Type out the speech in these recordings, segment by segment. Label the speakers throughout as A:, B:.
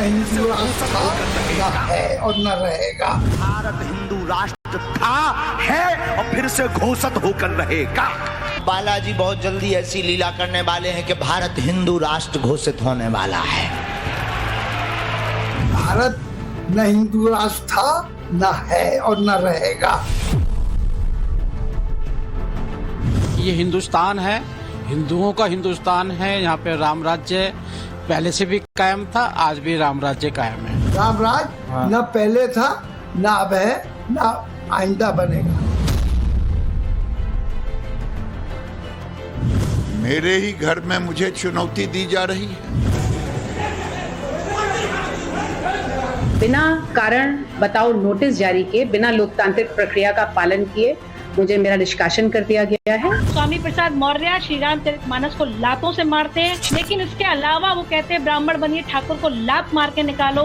A: हिंदू राष्ट्र था, न है और न रहेगा।
B: भारत हिंदू राष्ट्र था, है और फिर से घोषित होकर रहेगा।
C: बालाजी बहुत जल्दी ऐसी लीला करने वाले हैं कि भारत हिंदू राष्ट्र घोषित होने वाला है।
A: भारत न हिंदू राष्ट्र था, न है और न रहेगा।
D: ये हिंदुस्तान है, हिंदुओं का हिंदुस्तान है। यहाँ पे राम राज्य पहले से भी कायम था, आज भी राम राज्य कायम है।
A: राम राज न पहले था, न अब है, न आइंदा बनेगा।
E: मेरे ही घर में मुझे चुनौती दी जा रही है।
F: बिना कारण बताओ नोटिस जारी किए, बिना लोकतांत्रिक प्रक्रिया का पालन किए मुझे मेरा निष्कासन कर दिया गया है।
G: स्वामी प्रसाद मौर्य श्री रामचरितमानस को लातों से मारते हैं, लेकिन इसके अलावा वो कहते हैं ब्राह्मण बनिए, ठाकुर को लात मार के निकालो।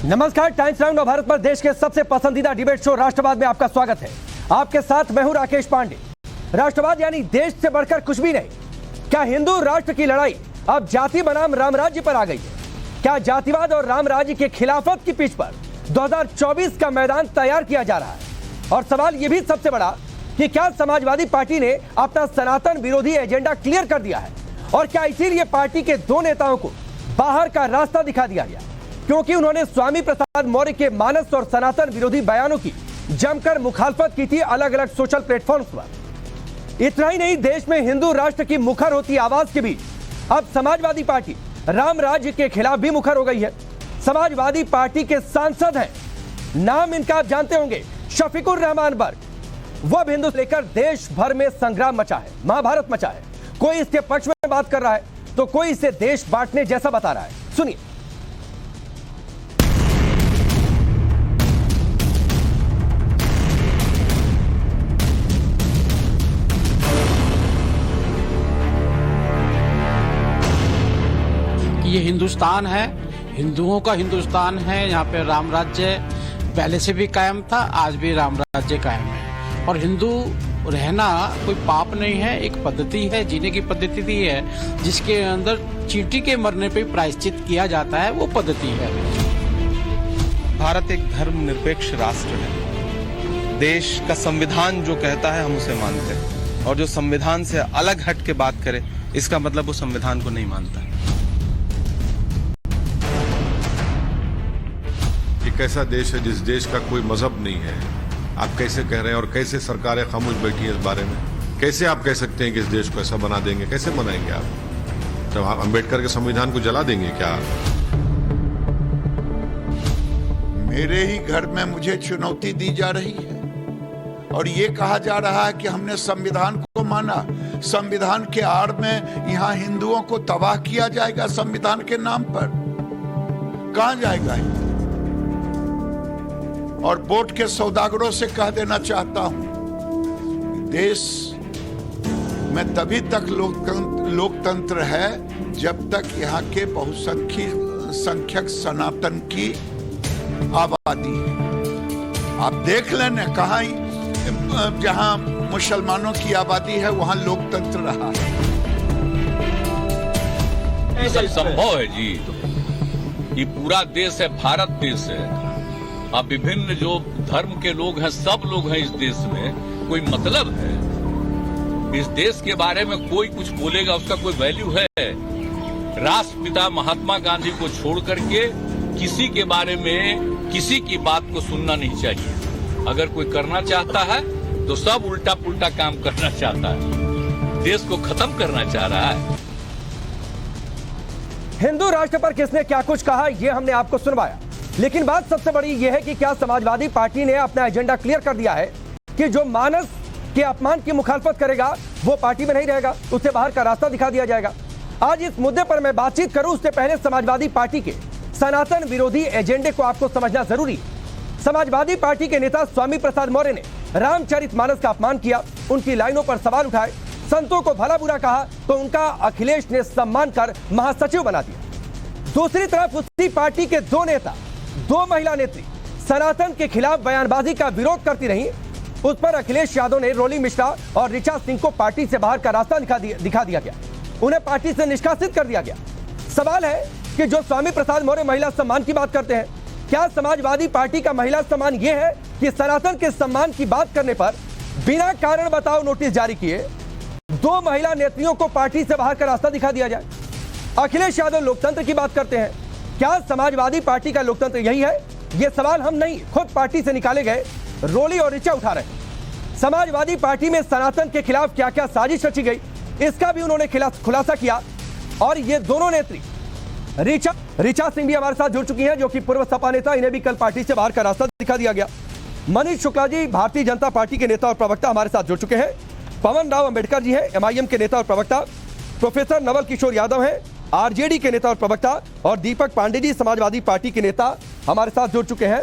H: नमस्कार, टाइम्स नाउ भारत पर देश के सबसे पसंदीदा डिबेट शो राष्ट्रवाद में आपका स्वागत है। आपके साथ मैं हूं राकेश पांडे। राष्ट्रवाद यानी देश से बढ़कर कुछ भी नहीं। क्या हिंदू राष्ट्र की लड़ाई अब जाति बनाम राम राज्य पर आ गई है? क्या जातिवाद और राम राज्य के खिलाफत की पिच पर 2024 का मैदान तैयार किया जा रहा है? और सवाल यह भी सबसे बड़ा कि क्या समाजवादी पार्टी ने अपना सनातन विरोधी एजेंडा क्लियर कर दिया है? और क्या इसीलिए पार्टी के दो नेताओं को बाहर का रास्ता दिखा दिया गया, क्योंकि उन्होंने स्वामी प्रसाद मौर्य के मानस और सनातन विरोधी बयानों की जमकर मुखालफत की थी अलग अलग सोशल प्लेटफॉर्म्स पर। इतना ही नहीं, देश में हिंदू राष्ट्र की मुखर होती आवाज के बीच अब समाजवादी पार्टी राम राज्य के खिलाफ भी मुखर हो गई है। समाजवादी पार्टी के सांसद हैं, नाम इनका आप जानते होंगे, शफीकुर रहमान बर्क। वो अब हिंदू लेकर देश भर में संग्राम मचा है, महाभारत मचा है। कोई इसके पक्ष में बात कर रहा है तो कोई इसे देश बांटने जैसा बता रहा है। सुनिए।
D: ये हिंदुस्तान है, हिंदुओं का हिंदुस्तान है। यहाँ पे राम राज्य पहले से भी कायम था, आज भी राम राज्य कायम है। और हिंदू रहना कोई पाप नहीं है, एक पद्धति है, जीने की पद्धति दी है, जिसके अंदर चींटी के मरने पे प्रायश्चित किया जाता है, वो पद्धति है।
I: भारत एक धर्मनिरपेक्ष राष्ट्र है। देश का संविधान जो कहता है हम उसे मानते हैं, और जो संविधान से अलग हट के बात करे इसका मतलब वो संविधान को नहीं मानता है।
J: एक ऐसा देश है जिस देश का कोई मजहब नहीं है, आप कैसे कह रहे हैं? और कैसे सरकारें खामोश बैठी हैं इस बारे में? कैसे आप कह सकते हैं कि इस देश को ऐसा बना देंगे? कैसे बनाएंगे आप? जब आप अम्बेडकर के संविधान को जला देंगे क्या?
E: मेरे ही घर में मुझे चुनौती दी जा रही है और ये कहा जा रहा है कि हमने संविधान को माना। संविधान के आड़ में यहाँ हिंदुओं को तबाह किया जाएगा संविधान के नाम पर। कहां जाएगा? और वोट के सौदागरों से कह देना चाहता हूं, देश में तभी तक लोकतंत्र है जब तक यहाँ के बहुसंख्यक सनातन की आबादी है। आप देख लेना, कहाँ जहां मुसलमानों की आबादी है वहां लोकतंत्र रहा है।
K: ये सब संभव है जी। ये पूरा देश है, भारत देश है। अब विभिन्न जो धर्म के लोग हैं, सब लोग हैं इस देश में। कोई मतलब है? इस देश के बारे में कोई कुछ बोलेगा उसका कोई वैल्यू है? राष्ट्रपिता महात्मा गांधी को छोड़ करके किसी के बारे में किसी की बात को सुनना नहीं चाहिए। अगर कोई करना चाहता है तो सब उल्टा पुल्टा काम करना चाहता है, देश को खत्म करना चाह रहा है।
H: हिंदू राष्ट्र पर किसने क्या कुछ कहा, यह हमने आपको सुनवाया, लेकिन बात सबसे बड़ी यह है कि क्या समाजवादी पार्टी ने अपना एजेंडा क्लियर कर दिया है कि जो मानस के अपमान की मुखालफत करेगा वो पार्टी में नहीं रहेगा, उससे बाहर का रास्ता दिखा दिया जाएगा। आज इस मुद्दे पर मैं बातचीत करूं उससे पहले समाजवादी पार्टी के सनातन विरोधी एजेंडे को आपको समझना जरूरी है। समाजवादी पार्टी के नेता स्वामी प्रसाद मौर्य ने रामचरितमानस का अपमान किया, उनकी लाइनों पर सवाल उठाए, संतों को भला बुरा कहा तो उनका अखिलेश ने सम्मान कर महासचिव बना दिया। दूसरी तरफ उसी पार्टी के दो नेता, दो महिला नेत्री सनातन के खिलाफ बयानबाजी का विरोध करती रही, उस पर अखिलेश यादव ने रोली मिश्रा और ऋचा सिंह को पार्टी से बाहर का रास्ता दिखा दिया गया, उन्हें पार्टी से निष्कासित कर दिया गया। सवाल है कि जो स्वामी प्रसाद मौर्य महिला सम्मान की बात करते हैं, क्या समाजवादी पार्टी का महिला सम्मान यह है कि सनातन के सम्मान की बात करने पर बिना कारण बताओ नोटिस जारी किए 2 महिला नेत्रियों को पार्टी से बाहर का रास्ता दिखा दिया जाए? अखिलेश यादव लोकतंत्र की बात करते हैं, क्या समाजवादी पार्टी का लोकतंत्र यही है? यह सवाल हम नहीं, खुद पार्टी से निकाले गए रोली और ऋचा उठा रहे हैं। समाजवादी पार्टी में सनातन के खिलाफ क्या क्या साजिश रची गई, इसका भी उन्होंने खुलासा किया। और ये दोनों नेत्री ऋचा सिंह भी हमारे साथ जुड़ चुकी हैं, जो कि पूर्व सपा नेता, इन्हें भी कल पार्टी से बाहर का रास्ता दिखा दिया गया। मनीष शुक्ला जी भारतीय जनता पार्टी के नेता और प्रवक्ता हमारे साथ जुड़ चुके हैं। पवन राव अंबेडकर जी हैं, MIM के नेता और प्रवक्ता। प्रोफेसर नवल किशोर यादव हैं, RJD के नेता और प्रवक्ता। और दीपक पांडे जी समाजवादी पार्टी के नेता हमारे साथ जुड़ चुके हैं।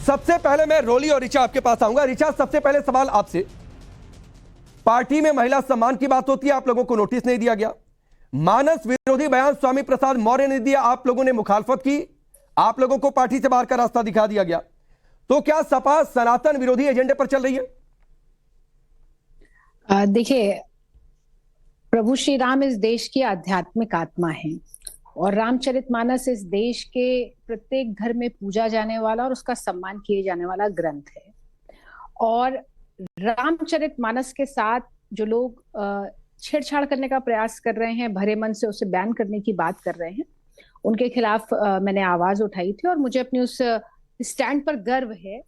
H: सबसे पहले मैं रोली और ऋचा आपके पास आऊंगा। ऋचा, सबसे पहले सवाल आपसे, पार्टी में महिला सम्मान की बात होती है, आप लोगों को नोटिस नहीं दिया गया। मानस विरोधी बयान स्वामी प्रसाद मौर्य ने दिया, आप लोगों ने मुखालफत की, आप लोगों को पार्टी से बाहर का रास्ता दिखा दिया गया। तो क्या सपा सनातन विरोधी एजेंडे पर चल रही है?
F: देखिए, प्रभु श्री राम इस देश की आध्यात्मिक आत्मा है और रामचरितमानस इस देश के प्रत्येक घर में पूजा जाने वाला और उसका सम्मान किए जाने वाला ग्रंथ है। और रामचरितमानस के साथ जो लोग छेड़छाड़ करने का प्रयास कर रहे हैं, भरे मन से उसे बैन करने की बात कर रहे हैं, उनके खिलाफ मैंने आवाज उठाई थी। और मुझे अपनी उस स्टैंड पर गर्व है,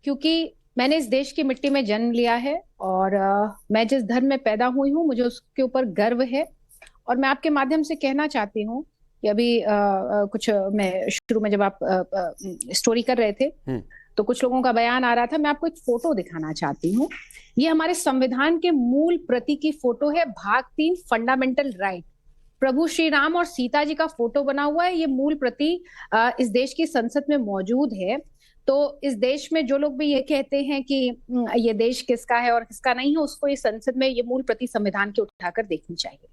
F: क्योंकि मैंने इस देश की मिट्टी में जन्म लिया है और मैं जिस धर्म में पैदा हुई हूँ मुझे उसके ऊपर गर्व है। और मैं आपके माध्यम से कहना चाहती हूँ कि अभी कुछ मैं शुरू में जब आप स्टोरी कर रहे थे तो कुछ लोगों का बयान आ रहा था, मैं आपको एक फोटो दिखाना चाहती हूँ। ये हमारे संविधान के मूल प्रति की फोटो है, भाग 3 फंडामेंटल राइट। प्रभु श्री राम और सीता जी का फोटो बना हुआ है। ये मूल प्रति इस देश की संसद में मौजूद है। तो इस देश में जो लोग भी ये कहते हैं कि ये देश किसका है और किसका नहीं है, उसको इस संसद में ये मूल प्रति संविधान की उठाकर देखनी चाहिए।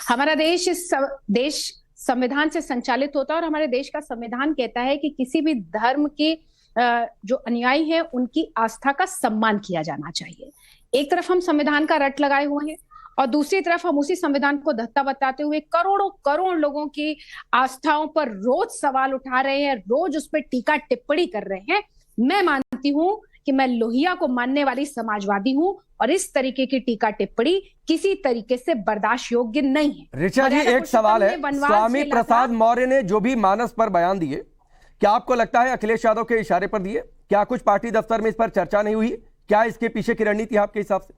F: हमारा देश संविधान से संचालित होता है और हमारे देश का संविधान कहता है कि किसी भी धर्म के जो अनुयायी हैं उनकी आस्था का सम्मान किया जाना चाहिए। एक तरफ हम संविधान का रट लगाए हुए हैं और दूसरी तरफ हम उसी संविधान को धत्ता बताते हुए करोड़ लोगों की आस्थाओं पर रोज सवाल उठा रहे हैं, रोज उस पर टीका टिप्पणी कर रहे हैं। मैं मानती हूं कि मैं लोहिया को मानने वाली समाजवादी हूं और इस तरीके की टीका टिप्पणी किसी तरीके से बर्दाश्त योग्य नहीं है।
H: ऋचा जी, एक सवाल है, स्वामी प्रसाद मौर्य ने जो भी मानस पर बयान दिए, क्या आपको लगता है अखिलेश यादव के इशारे पर दिए? क्या कुछ पार्टी दफ्तर में इस पर चर्चा नहीं हुई? क्या इसके पीछे की रणनीति है आपके हिसाब से?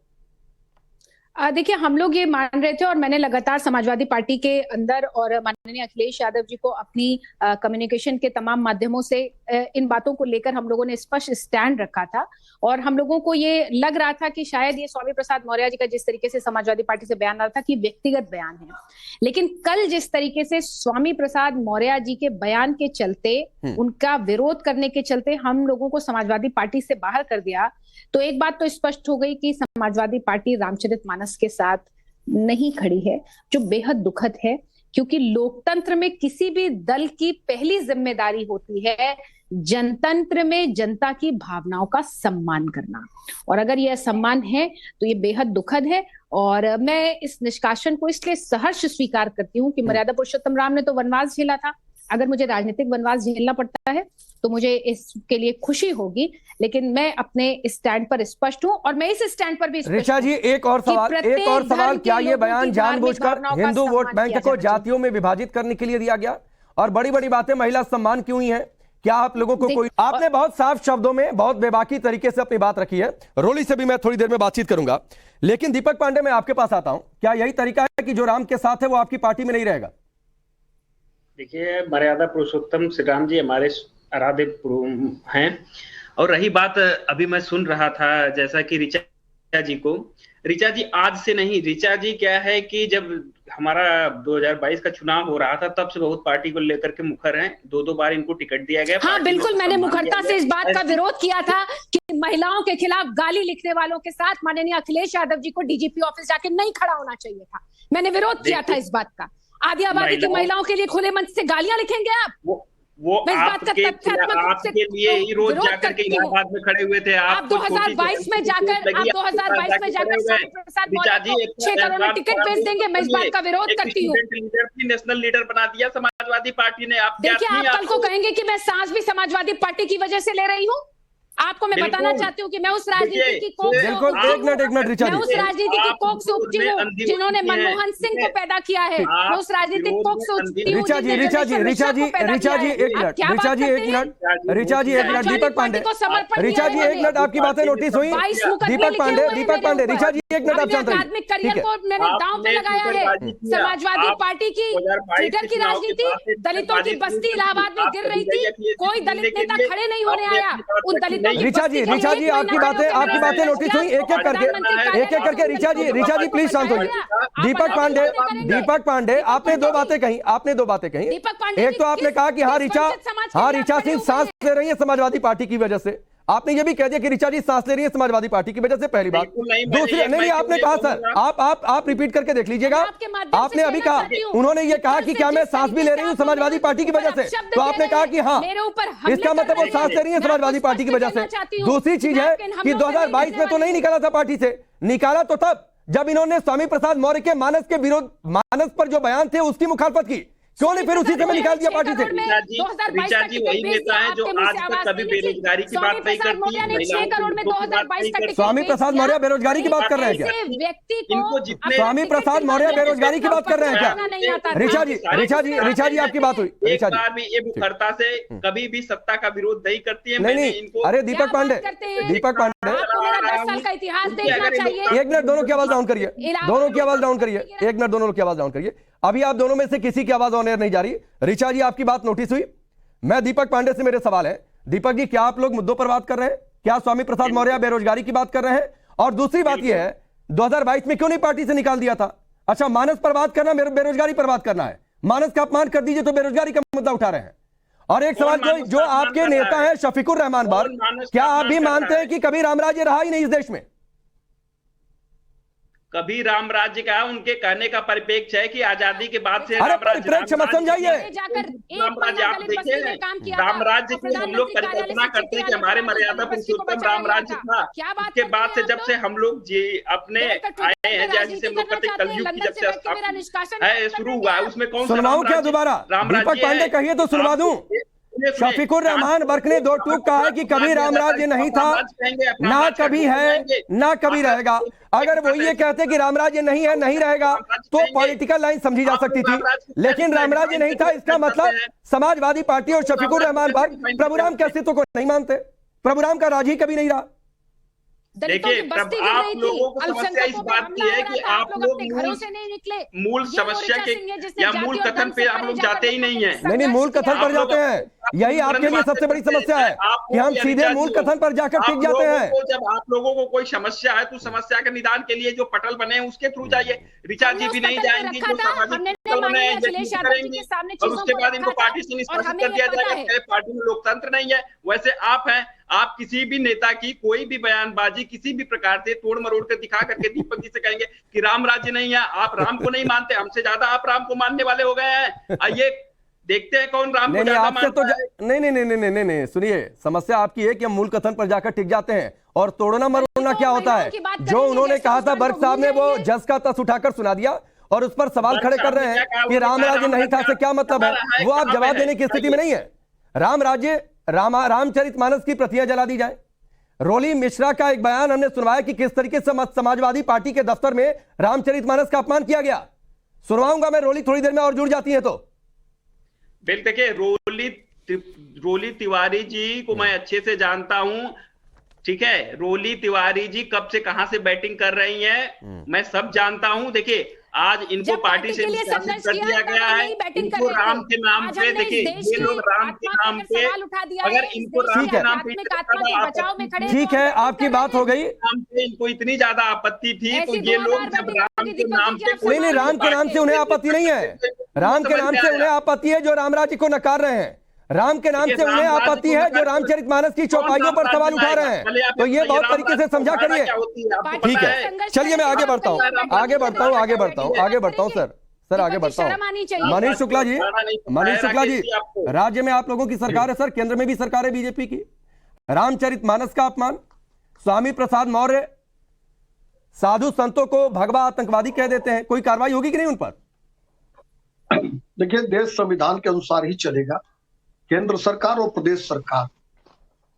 F: देखिए, हम लोग ये मान रहे थे और मैंने लगातार समाजवादी पार्टी के अंदर और माननीय अखिलेश यादव जी को अपनी कम्युनिकेशन के तमाम माध्यमों से इन बातों को लेकर हम लोगों ने स्पष्ट स्टैंड रखा था। और हम लोगों को ये लग रहा था कि शायद ये स्वामी प्रसाद मौर्य जी का जिस तरीके से समाजवादी पार्टी से बयान आ रहा था कि व्यक्तिगत बयान है, लेकिन कल जिस तरीके से स्वामी प्रसाद मौर्य जी के बयान के चलते, उनका विरोध करने के चलते हम लोगों को समाजवादी पार्टी से बाहर कर दिया, तो एक बात तो स्पष्ट हो गई कि समाजवादी पार्टी रामचरितमानस के साथ नहीं खड़ी है, जो बेहद दुखद है। क्योंकि लोकतंत्र में किसी भी दल की पहली जिम्मेदारी होती है जनतंत्र में जनता की भावनाओं का सम्मान करना, और अगर यह सम्मान है तो ये बेहद दुखद है। और मैं इस निष्कासन को इसलिए सहर्ष स्वीकार करती हूँ कि मर्यादा पुरुषोत्तम राम ने तो वनवास झेला था, अगर मुझे राजनीतिक वनवास झेलना पड़ता है तो मुझे इसके लिए खुशी होगी, लेकिन मैं अपने स्टैंड पर स्पष्ट हूं और मैं इस स्टैंड पर भी
H: ऋचा जी, एक और सवाल, क्या ये बयान जानबूझकर हिंदू वोट बैंक को जातियों में विभाजित करने के लिए दिया गया? और बड़ी बड़ी बातें महिला सम्मान क्यों ही है? क्या आप लोगों को कोई, आपने बहुत साफ शब्दों में बहुत बेबाकी तरीके से अपनी बात रखी है, रोली से भी मैं थोड़ी देर में बातचीत करूंगा, लेकिन दीपक पांडे मैं आपके पास आता हूं। क्या यही तरीका है कि जो राम के साथ है वो आपकी पार्टी में नहीं रहेगा?
L: देखिए, मर्यादा पुरुषोत्तम श्री राम जी हमारे आराध्य हैं। और रही बात, अभी मैं सुन रहा था जैसा कि ऋचा जी को, ऋचा जी आज से नहीं, ऋचा जी क्या है कि जब हमारा 2022 का चुनाव हो रहा था तब से बहुत पार्टी को लेकर के मुखर हैं, 2-2 बार इनको टिकट दिया गया।
F: हाँ बिल्कुल, मैंने मुखरता से इस बात का विरोध किया था कि महिलाओं के खिलाफ गाली लिखने वालों के साथ माननीय अखिलेश यादव जी को डीजीपी ऑफिस जाके नहीं खड़ा होना चाहिए था। मैंने विरोध किया था इस बात का। आदियाबादी की महिलाओं के लिए खुले मन से गालियां लिखेंगे आप?
L: वो आपके लिए ही रोज जाकर के इलाहाबाद में खड़े हुए थे।
F: आप 2022 में जाकर 6 करोड़ टिकट बेच देंगे, मैं इस बात का विरोध करती हूँ।
L: नेशनल लीडर बना दिया समाजवादी पार्टी ने। आप
F: देखिए, आप कल को कहेंगे कि मैं सांस भी समाजवादी पार्टी की वजह से ले रही हूँ। आपको मैं बताना चाहती हूँ कि मैं उस राजनीति की कोख से
H: बिल्कुल, एक मिनट रिचा जी,
F: मैं उस राजनीति की कोख से उपजी हूँ जिन्होंने मनमोहन सिंह को पैदा किया है। मैं उस राजनीतिक कोख से उपजी हूँ।
H: रिचा जी एक मिनट, रिचा जी एक मिनट, दीपक पांडे, रिचा जी एक मिनट, आपकी बातें नोटिस हुई। दीपक पांडे, रिचा जी एक मिनट, आप शांत रहिए।
F: आध्यात्मिक करियर को मैंने दांव पे लगाया है। समाजवादी पार्टी की ट्विटर की राजनीति, दलितों की बस्ती इलाहाबाद में गिर रही थी, कोई दलित नेता खड़े नहीं होने आया। उन दलितों
H: रिचा जी आपकी बातें नोटिस हुई एक एक करके। रिचा जी प्लीज शांत होइए। दीपक पांडे, आपने दो बातें कही। एक तो आपने कहा कि हाँ रिचा सिंह सांस ले रही है समाजवादी पार्टी की वजह से। आपने ये भी कह दिया कि रिचा जी सांस ले रही है समाजवादी पार्टी की वजह से, पहली बात। दूसरी, नहीं आपने कहा सर, आप रिपीट करके देख लीजिएगा। आपने अभी कहा, उन्होंने ये कहा कि क्या मैं सांस भी ले रही हूँ समाजवादी पार्टी की वजह से, तो आपने कहा कि हाँ, इसका मतलब वो सांस ले रही है समाजवादी पार्टी की वजह से। दूसरी चीज है कि 2022 में तो नहीं निकाला था पार्टी से, निकाला तो तब जब इन्होंने स्वामी प्रसाद मौर्य के मानस के विरोध, मानस पर जो बयान थे उसकी मुखालफत की। क्यों नहीं फिर उसी समय निकाल दिया पार्टी से?
L: रिचा जी वही नेता है जो आज तक कभी बेरोजगारी की बात नहीं करती।
H: स्वामी प्रसाद मौर्य बेरोजगारी की बात कर रहे हैं क्या? स्वामी प्रसाद मौर्य बेरोजगारी की बात कर रहे हैं क्या? रिचा जी आपकी बात हुई।
L: एक बार भी ये मुखरता से कभी भी सत्ता का विरोध नहीं करती है।
H: नहीं, अरे दीपक पांडे, एक मिनट, दोनों की आवाज डाउन करिए, एक मिनट, दोनों की आवाज डाउन करिए। अभी आप दोनों में से किसी की आवाज ऑन एयर नहीं जा रही। रिचा जी आपकी बात नोटिस हुई। मैं दीपक पांडे से मेरे सवाल है, दीपक जी क्या आप लोग मुद्दों पर बात कर रहे हैं? क्या स्वामी प्रसाद मौर्य बेरोजगारी की बात कर रहे हैं? और दूसरी बात यह है, 2022 में क्यों नहीं पार्टी से निकाल दिया था? अच्छा, मानस पर बात करना, बेरोजगारी पर बात करना है। मानस का अपमान कर दीजिए तो बेरोजगारी का मुद्दा उठा रहे हैं। और एक सवाल जो आपके नेता है शफीकुर रहमान बर्क, क्या आप भी मानते हैं कि कभी रामराज्य रहा ही नहीं इस देश में?
L: कभी राम राज्य का उनके कहने का परिप्रेक्ष्य है कि आजादी के बाद से
H: अरे परिप्रेक्ष्य मत समझाइए।
L: राम राज्य आप देखिए, राम राज्य की हम लोग परिकल्पना करते हैं कि हमारे मर्यादा पुरुषोत्तम राम राज्य था। उसके बाद से जब से हम लोग जी अपने आए हैं, जैसे हम लोग करते कलयुग की जब से शुरू हुआ है, उसमें कौन
H: सुनवाऊं क्या दोबारा? दीपक पांडे कहिए तो सुनवा दूं। शफीकुर रहमान बर्क ने दो टूक कहा है कि कभी रामराज्य नहीं था, ना कभी है, ना कभी रहेगा। अगर वो ये कहते कि रामराज्य नहीं है, नहीं रहेगा, तो पॉलिटिकल लाइन समझी जा सकती थी। लेकिन रामराज्य नहीं था, इसका मतलब समाजवादी पार्टी और शफीकुर रहमान बर्क प्रभुराम के अस्तित्व को नहीं मानते। प्रभुराम का राज ही कभी नहीं रहा।
L: देखिए, तब आप लोगों को समस्या इस बात की है कि आप लोग मूल समस्या के या मूल कथन पे आप लोग जाते ही नहीं है।
H: नहीं, मूल कथन पर जाते हैं। यही आपके लिए सबसे बड़ी समस्या है कि हम सीधे मूल कथन पर जाकर टिक जाते हैं।
L: जब आप लोगों को कोई समस्या है तो समस्या के निदान के लिए जो पटल बने हैं उसके थ्रू जाइए। रिचा जी भी नहीं जाएंगी, जो सामाजिक पटल बने हैं करेंगी, और उसके बाद इनको पार्टी से निष्कासित कर दिया जाएगा। पार्टी में लोकतंत्र नहीं है। वैसे आप हैं, आप किसी भी नेता की कोई भी बयानबाजी किसी भी प्रकार से तोड़ मरोड़ कर दिखा करके दीपक जी से कहेंगे कि राम राज्य नहीं है, आप राम को नहीं मानते, हमसे ज्यादा आप राम को मानने वाले हो गए हैं। आइए देखते हैं कौन राम को ज्यादा मानता है।
H: नहीं, सुनिए, समस्या आपकी है कि हम मूल कथन पर जाकर टिक जाते हैं और तोड़ना मरोड़ना क्या होता है। जो उन्होंने कहा था बर्क साहब ने, वो जस का तस उठाकर सुना दिया और उस पर सवाल खड़े कर रहे हैं कि राम राज्य नहीं था से क्या मतलब है। वो आप जवाब देने की स्थिति में नहीं है। राम राज्य, रामचरितमानस की प्रतियां जला दी जाए। रोली मिश्रा का एक बयान हमने सुनवाया कि किस तरीके से समाजवादी पार्टी के दफ्तर में रामचरितमानस का अपमान किया गया। सुनवाऊंगा मैं रोली, थोड़ी देर में और जुड़ जाती है तो।
L: बिल्कुल, देखिए रोली तिवारी जी को मैं अच्छे से जानता हूं, ठीक है। रोली तिवारी जी कब से कहां से बैटिंग कर रही हैं मैं सब जानता हूं। देखिए, आज इनको पार्टी से निष्कासित कर दिया गया है। इनको राम के नाम पे, देखिए ये लोग राम के नाम पे, अगर इनको राम के नाम पे,
H: ठीक है, आपकी बात हो गई।
L: इनको इतनी ज्यादा आपत्ति थी तो ये लोग जब राम के नाम पे,
H: नहीं, राम के नाम से उन्हें आपत्ति नहीं है। राम के नाम से उन्हें आपत्ति है जो राम राज्य को नकार रहे हैं। राम के नाम से उन्हें आपत्ति है जो रामचरितमानस की चौपाइयों पर सवाल उठा रहे हैं। तो ये बहुत तरीके से समझा करिए। ठीक है, चलिए मैं आगे बढ़ता हूँ सर। सर आगे बढ़ता हूं। मनीष शुक्ला जी, राज्य में आप लोगों की सरकार है सर, केंद्र में भी सरकार है बीजेपी की। रामचरितमानस का अपमान, स्वामी प्रसाद मौर्य साधु संतों को भगवा आतंकवादी कह देते हैं, कोई कार्रवाई होगी कि नहीं उन पर?
M: देखिए, देश संविधान के अनुसार ही चलेगा। केंद्र सरकार और प्रदेश सरकार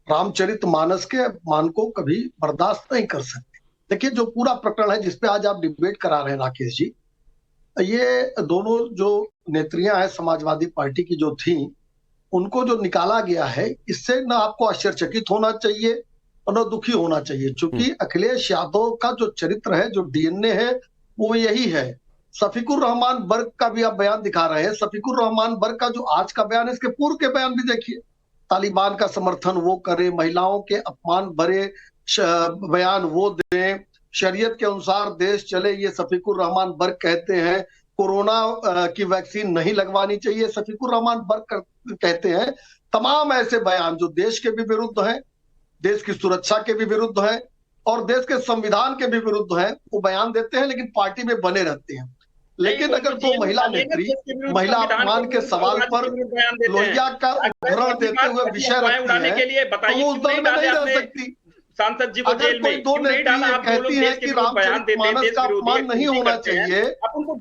M: रामचरितमानस के अपमान को कभी बर्दाश्त नहीं कर सकते। देखिए, जो पूरा प्रकरण है जिसपे आज आप डिबेट करा रहे हैं राकेश जी, ये दोनों जो नेत्रियां हैं समाजवादी पार्टी की जो थी, उनको जो निकाला गया है, इससे ना आपको आश्चर्यचकित होना चाहिए और न दुखी होना चाहिए, क्योंकि अखिलेश यादव का जो चरित्र है, जो डीएनए है, वो यही है। शफीकुर रहमान बर्ग का भी आप बयान दिखा रहे हैं। शफीकुर रहमान बर्ग का जो आज का बयान है, इसके पूर्व के बयान भी देखिए। तालिबान का समर्थन वो करे, महिलाओं के अपमान भरे बयान वो दें, शरीयत के अनुसार देश चले, ये शफीकुर रहमान बर्ग कहते हैं। कोरोना की वैक्सीन नहीं लगवानी चाहिए, शफीकुर रहमान बर्ग कहते हैं। तमाम ऐसे बयान जो देश के भी विरुद्ध हैं, देश की सुरक्षा के भी विरुद्ध हैं और देश के संविधान के भी विरुद्ध हैं, वो बयान देते हैं लेकिन पार्टी में बने रहते हैं। लेकिन अगर तो महिला नेत्री महिला अपमान के सवाल पर लोहिया का उदाहरण देते हुए विषय रखती है, तो वो उस दल में नहीं रह सकती।
L: सांसद जी को जेल में
M: दो नेत्रियां कहती है कि रामचरितमानस का अपमान नहीं होना चाहिए, तो वो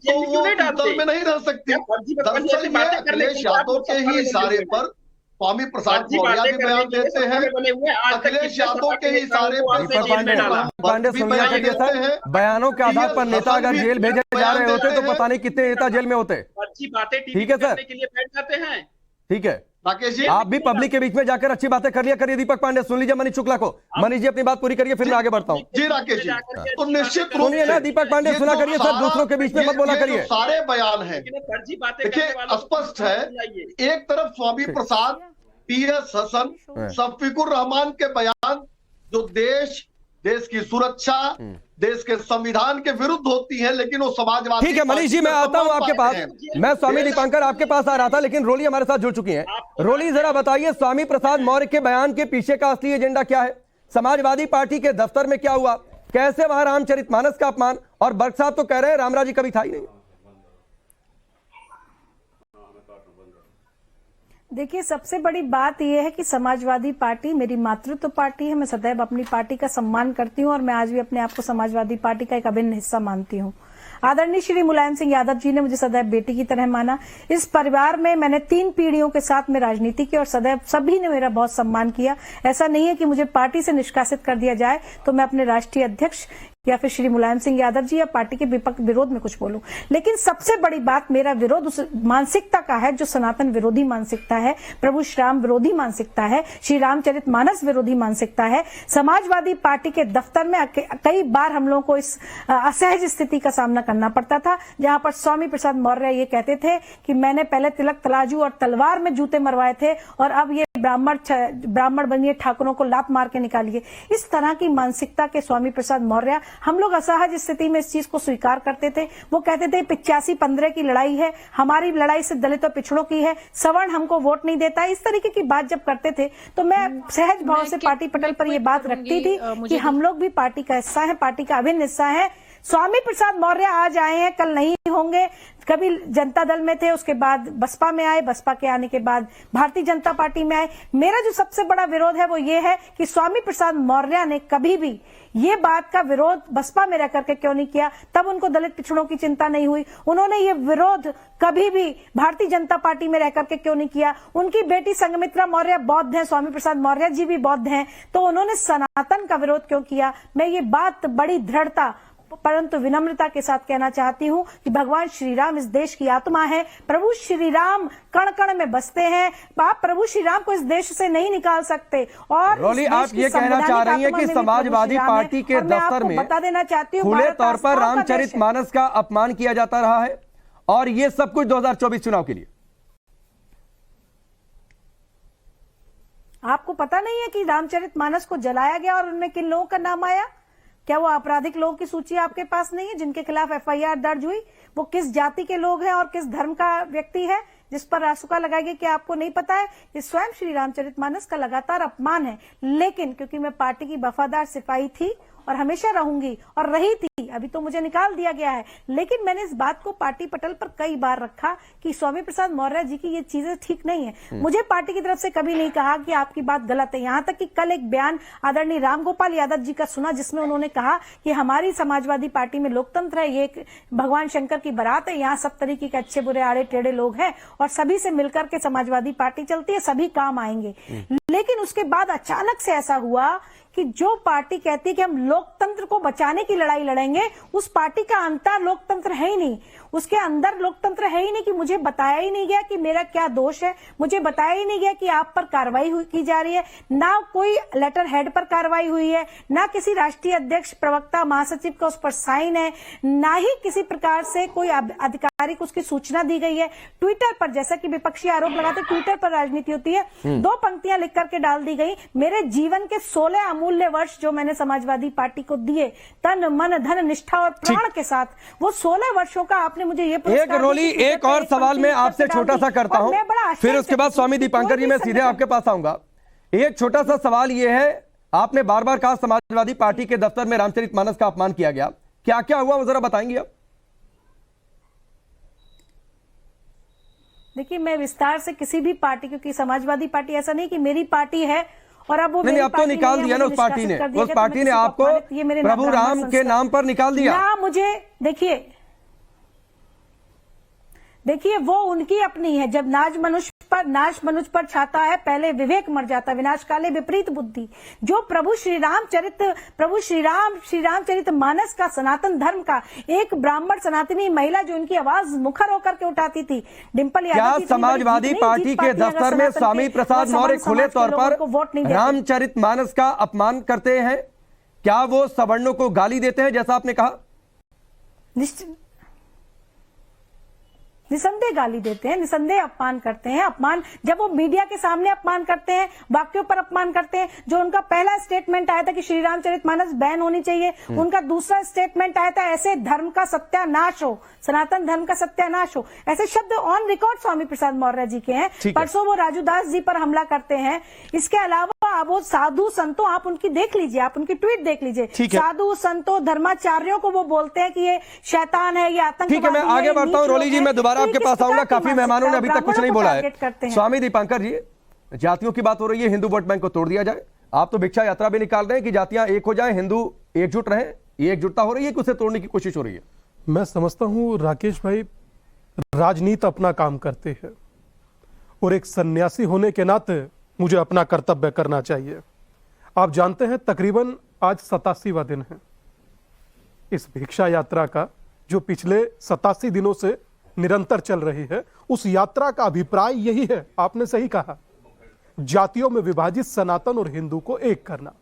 M: दल में नहीं रह सकती। दरअसल ये अखिलेश यादव के ही इशारे पर स्वामी प्रसाद मौर्य भी बयान देते हैं, अखिलेश यादव के ही इशारे पर
H: पांडे सोनिया के जैसा बयानों के आधार पर नेता अगर जेल भेजे जा रहे होते तो पता नहीं कितने नेता जेल में होते। ठीक है सर, ठीक है
M: राकेश जी,
H: आप भी पब्लिक के बीच में जाकर अच्छी बातें कर लिया करिए। दीपक पांडे सुन लीजिए मनीष शुक्ला को। मनीष जी अपनी बात पूरी करिए, फिर मैं आगे बढ़ता हूँ।
M: जी राकेश जी, तो निश्चित रूप
H: सुनिए ना, दीपक पांडे सुना करिए सर, दूसरों के बीच में मत बोला करिए।
M: सारे बयान है, देखिए स्पष्ट है। एक तरफ स्वामी प्रसाद, PS हसन, शफीकुर रहमान के बयान जो देश की सुरक्षा, देश के संविधान के विरुद्ध होती है, लेकिन वो समाजवादी।
H: ठीक है मनीष जी, मैं आता हूं आपके पास। मैं स्वामी दीपांकर आपके पास आ रहा था, लेकिन रोली हमारे साथ जुड़ चुकी हैं। रोली जरा बताइए, स्वामी प्रसाद मौर्य के बयान के पीछे का असली एजेंडा क्या है? समाजवादी पार्टी के दफ्तर में क्या हुआ? कैसे वहां रामचरितमानस का अपमान? और बर्ग साहब तो कह रहे हैं रामराजी कभी था ही नहीं।
N: देखिए, सबसे बड़ी बात यह है कि समाजवादी पार्टी मेरी मातृत्व पार्टी है। मैं सदैव अपनी पार्टी का सम्मान करती हूं और मैं आज भी अपने आप को समाजवादी पार्टी का एक अभिन्न हिस्सा मानती हूं। आदरणीय श्री मुलायम सिंह यादव जी ने मुझे सदैव बेटी की तरह माना। इस परिवार में मैंने 3 पीढ़ियों के साथ में राजनीति की और सदैव सभी ने मेरा बहुत सम्मान किया। ऐसा नहीं है कि मुझे पार्टी से निष्कासित कर दिया जाए तो मैं अपने राष्ट्रीय अध्यक्ष या फिर श्री मुलायम सिंह यादव जी या पार्टी के विरोध में कुछ बोलूं। लेकिन सबसे बड़ी बात, मेरा विरोध उस मानसिकता का है जो सनातन विरोधी मानसिकता है, प्रभु श्री राम विरोधी मानसिकता है, श्री रामचरितमानस विरोधी मानसिकता है। समाजवादी पार्टी के दफ्तर में कई बार हम लोगों को इस असहज स्थिति का सामना करना पड़ता था, जहां पर स्वामी प्रसाद मौर्य ये कहते थे कि मैंने पहले तिलक तराजू और तलवार में जूते मरवाए थे और अब ये ब्राह्मण बनिए, ठाकुरों को लात मार के निकालिए। इस तरह की मानसिकता के स्वामी प्रसाद मौर्य, हम लोग असहज स्थिति में इस चीज को स्वीकार करते थे। वो कहते थे 85-15 की लड़ाई है, हमारी लड़ाई से दलित और पिछड़ों की है, सवर्ण हमको वोट नहीं देता। इस तरीके की बात जब करते थे तो मैं सहज भाव से पार्टी पटल पर ये बात रखती थी कि हम लोग भी पार्टी का हिस्सा है, पार्टी का अभिन्न हिस्सा है। स्वामी प्रसाद मौर्य आज आए हैं, कल नहीं होंगे। कभी जनता दल में थे, उसके बाद बसपा में आए, बसपा के आने के बाद भारतीय जनता पार्टी में आए। मेरा जो सबसे बड़ा विरोध है वो ये है कि स्वामी प्रसाद मौर्य ने कभी भी ये बात का विरोध बसपा में रह करके क्यों नहीं किया? तब उनको दलित पिछड़ों की चिंता नहीं हुई। उन्होंने ये विरोध कभी भी भारतीय जनता पार्टी में रह करके क्यों नहीं किया? उनकी बेटी संघमित्रा मौर्य बौद्ध हैं, स्वामी प्रसाद मौर्य जी भी बौद्ध हैं, तो उन्होंने सनातन का विरोध क्यों किया? मैं ये बात बड़ी दृढ़ता परंतु विनम्रता के साथ कहना चाहती हूं कि भगवान श्री राम इस देश की आत्मा है। प्रभु श्री राम कण कण में बसते हैं। आप प्रभु श्री राम को इस देश से नहीं निकाल सकते। और
H: रोली, आप ये कहना चाह रही हैं कि समाजवादी पार्टी के दफ्तर में
N: बता देना चाहती हूँ
H: खुले तौर पर रामचरितमानस का अपमान किया जाता रहा है और ये सब कुछ 2024 चुनाव के लिए।
N: आपको पता नहीं है कि रामचरितमानस को जलाया गया और उनमें किन लोगों का नाम आया? क्या वो आपराधिक लोगों की सूची आपके पास नहीं है जिनके खिलाफ FIR दर्ज हुई? वो किस जाति के लोग हैं और किस धर्म का व्यक्ति है जिस पर रासुका लगाई गई? क्या आपको नहीं पता है? ये स्वयं श्री रामचरितमानस का लगातार अपमान है। लेकिन क्योंकि मैं पार्टी की वफादार सिपाही थी और हमेशा रहूंगी और रही थी। अभी तो मुझे निकाल दिया गया है, लेकिन मैंने इस बात को पार्टी पटल पर कई बार रखा कि स्वामी प्रसाद मौर्य जी की ये चीजें ठीक नहीं है। मुझे पार्टी की तरफ से कभी नहीं कहा कि आपकी बात गलत है। यहां तक कि कल एक बयान आदरणीय रामगोपाल यादव जी का सुना, जिसमें उन्होंने कहा कि हमारी समाजवादी पार्टी में लोकतंत्र है, ये एक भगवान शंकर की बारात है, यहाँ सब तरीके के अच्छे बुरे आड़े टेढ़े लोग हैं और सभी से मिलकर के समाजवादी पार्टी चलती है, सभी काम आएंगे। लेकिन उसके बाद अचानक से ऐसा हुआ कि जो पार्टी कहती है कि हम लोकतंत्र को बचाने की लड़ाई लड़ेंगे, उस पार्टी का अंतर लोकतंत्र है ही नहीं, उसके अंदर लोकतंत्र है ही नहीं। कि मुझे बताया ही नहीं गया कि मेरा क्या दोष है, मुझे बताया ही नहीं गया कि आप पर कार्रवाई की जा रही है, ना कोई लेटर हेड पर कार्रवाई हुई है, ना किसी राष्ट्रीय अध्यक्ष प्रवक्ता महासचिव का उस पर साइन है, ना ही किसी प्रकार से कोई अधिकारी को उसकी सूचना दी गई है। ट्विटर पर, जैसा कि विपक्षी आरोप लगाते, ट्विटर पर राजनीति होती है, 2 पंक्तियां लिख करके डाल दी गई, मेरे जीवन के 16 अमूल्य वर्ष जो मैंने समाजवादी पार्टी को दिए तन मन धन निष्ठा और प्राण के साथ, वो 16 वर्षों का आपने मुझे ये
H: एक रोली, एक और सवाल मैं आपसे छोटा सा करता हूं, फिर उसके बाद स्वामी दीपांकर जी मैं सीधे आपके पास आऊंगा। एक छोटा सा सवाल ये है, आपने बार बार कहा समाजवादी पार्टी के दफ्तर में रामचरितमानस का अपमान किया गया, क्या क्या हुआ वो जरा बताएंगे आप?
N: देखिए, मैं विस्तार से किसी भी पार्टी, क्योंकि समाजवादी पार्टी ऐसा नहीं कि मेरी पार्टी है और अब वो
H: नहीं, अब तो निकाल दिया ना उस पार्टी ने, उस पार्टी ने आपको प्रभु राम के नाम पर निकाल दिया
N: ना। मुझे देखिए वो उनकी अपनी है। जब नाश मनुष्य पर छाता है, पहले विवेक मर जाता, विनाश काले विपरीत बुद्धि। जो प्रभु श्री रामचरित मानस का, सनातन धर्म का, एक ब्राह्मण सनातनी महिला जो उनकी आवाज मुखर होकर के उठाती थी, डिंपल यादव जी,
H: समाजवादी पार्टी के दफ्तर में स्वामी प्रसाद मौर्य खुले तौर पर रामचरितमानस का अपमान करते हैं? क्या वो सवर्णों को गाली देते हैं जैसा आपने कहा?
N: निसंदेह गाली देते हैं, निसंदेह अपमान करते हैं। अपमान जब वो मीडिया के सामने अपमान करते हैं, वाक्यों पर अपमान करते हैं। जो उनका पहला स्टेटमेंट आया था कि श्री रामचरितमानस बैन होनी चाहिए, उनका दूसरा स्टेटमेंट आया था ऐसे धर्म का सत्यानाश हो, सनातन धर्म का सत्यानाश हो। ऐसे शब्द ऑन रिकॉर्ड स्वामी प्रसाद मौर्य जी के हैं। परसों वो राजू दास जी पर हमला करते हैं। इसके अलावा आप वो साधु संतों, आप उनकी देख लीजिए, आप उनकी ट्वीट देख लीजिए, साधु संतों धर्माचार्यों को वो बोलते हैं कि ये शैतान है, ये आतंकवादी है।
H: ठीक है, मैं आगे बढ़ता हूँ रोली जी, मैं दोबारा आपके पास आऊंगा। काफी मेहमानों ने अभी तक कुछ नहीं बोला है। स्वामी दीपांकर जी, जातियों की बात हो रही है, हिंदू वोट बैंक को तोड़ दिया जाए, आप तो भिक्षा यात्रा भी निकाल रहे हैं कि जातियां एक हो जाए, हिंदू एकजुट रहे, ये एकजुटता हो रही है कि उसे तोड़ने की कोशिश हो रही है?
O: मैं समझता हूं राकेश भाई, राजनीति अपना काम करते हैं और एक सन्यासी होने के नाते मुझे अपना कर्तव्य करना चाहिए। आप जानते हैं तकरीबन आज 87वां दिन है इस भिक्षा यात्रा का, जो पिछले 87 दिनों से निरंतर चल रही है। उस यात्रा का अभिप्राय यही है, आपने सही कहा, जातियों में विभाजित सनातन और हिंदू को एक करना,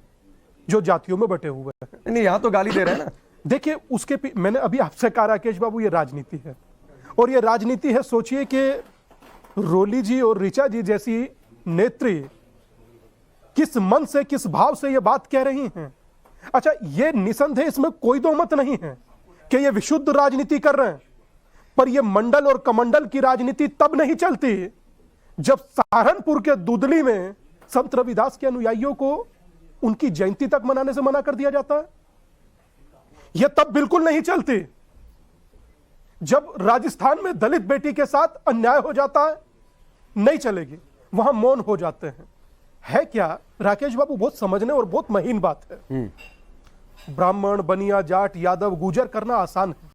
O: जो जातियों में बटे हुए हैं।
H: नहीं, यहां तो गाली दे रहे हैं ना।
O: देखिए, उसके मैंने अभी आपसे कहा राकेश बाबू, ये राजनीति है और ये राजनीति है। सोचिए कि रोली जी और ऋचा जी जैसी नेत्री किस मन से, किस भाव से ये बात कह रही हैं। अच्छा, ये निसंदेह, इसमें कोई दो मत नहीं है कि ये विशुद्ध राजनीति कर रहे हैं, पर ये मंडल और कमंडल की राजनीति तब नहीं चलती जब सहारनपुर के दुदली में संत रविदास के अनुयायियों को उनकी जयंती तक मनाने से मना कर दिया जाता है। यह तब बिल्कुल नहीं चलती जब राजस्थान में दलित बेटी के साथ अन्याय हो जाता है, नहीं चलेगी, वहां मौन हो जाते हैं। है क्या राकेश बाबू, बहुत समझने और बहुत महीन बात है। ब्राह्मण, बनिया, जाट, यादव, गुजर करना आसान है,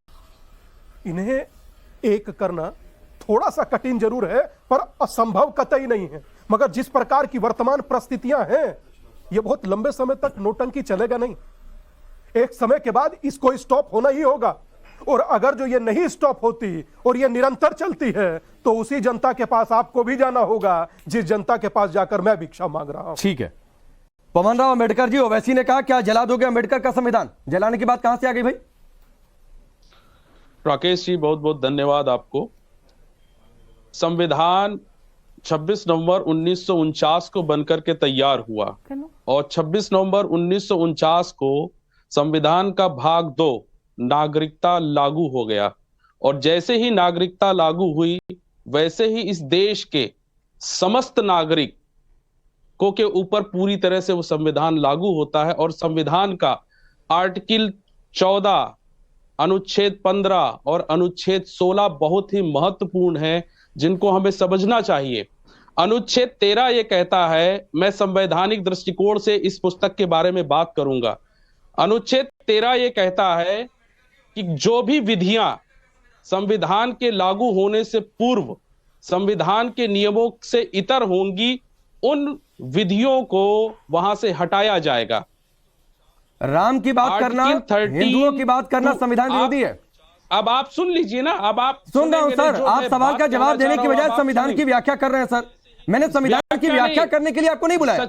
O: इन्हें एक करना थोड़ा सा कठिन जरूर है, पर असंभव कतई नहीं है। मगर जिस प्रकार की वर्तमान परिस्थितियां हैं, यह बहुत लंबे समय तक नोटंकी चलेगा नहीं। एक समय के बाद इसको स्टॉप होना ही होगा, और अगर जो ये नहीं स्टॉप होती और ये निरंतर चलती है, तो उसी जनता के पास आपको भी जाना होगा जिस जनता के पास जाकर मैं भिक्षा मांग रहा हूं।
H: ठीक है, पवन राव अंबेडकर जी, ओवैसी ने कहा क्या जला दोगे अंबेडकर का संविधान? जलाने की बात कहां से आ गई भाई?
P: राकेश जी, बहुत बहुत धन्यवाद आपको। संविधान 26 नवंबर 1949 को बनकर के तैयार हुआ और 26 नवंबर 1949 को संविधान का भाग 2 नागरिकता लागू हो गया। और जैसे ही नागरिकता लागू हुई, वैसे ही इस देश के समस्त नागरिकों के ऊपर पूरी तरह से वो संविधान लागू होता है। और संविधान का आर्टिकल 14, अनुच्छेद 15 और अनुच्छेद 16 बहुत ही महत्वपूर्ण है, जिनको हमें समझना चाहिए। अनुच्छेद 13 ये कहता है, मैं संवैधानिक दृष्टिकोण से इस पुस्तक के बारे में बात करूंगा। अनुच्छेद 13 ये कहता है कि जो भी विधियां संविधान के लागू होने से पूर्व संविधान के नियमों से इतर होंगी, उन विधियों को वहां से हटाया जाएगा।
H: राम की बात करना, हिंदुओं की बात करना संविधान विरोधी है।
P: अब आप सुन लीजिए ना, अब आप
H: सुन रहा हूं सर, आप सवाल का जवाब देने की बजाय संविधान की व्याख्या कर रहे हैं सर। मैंने संविधान की व्याख्या करने के लिए आपको नहीं बुलाया।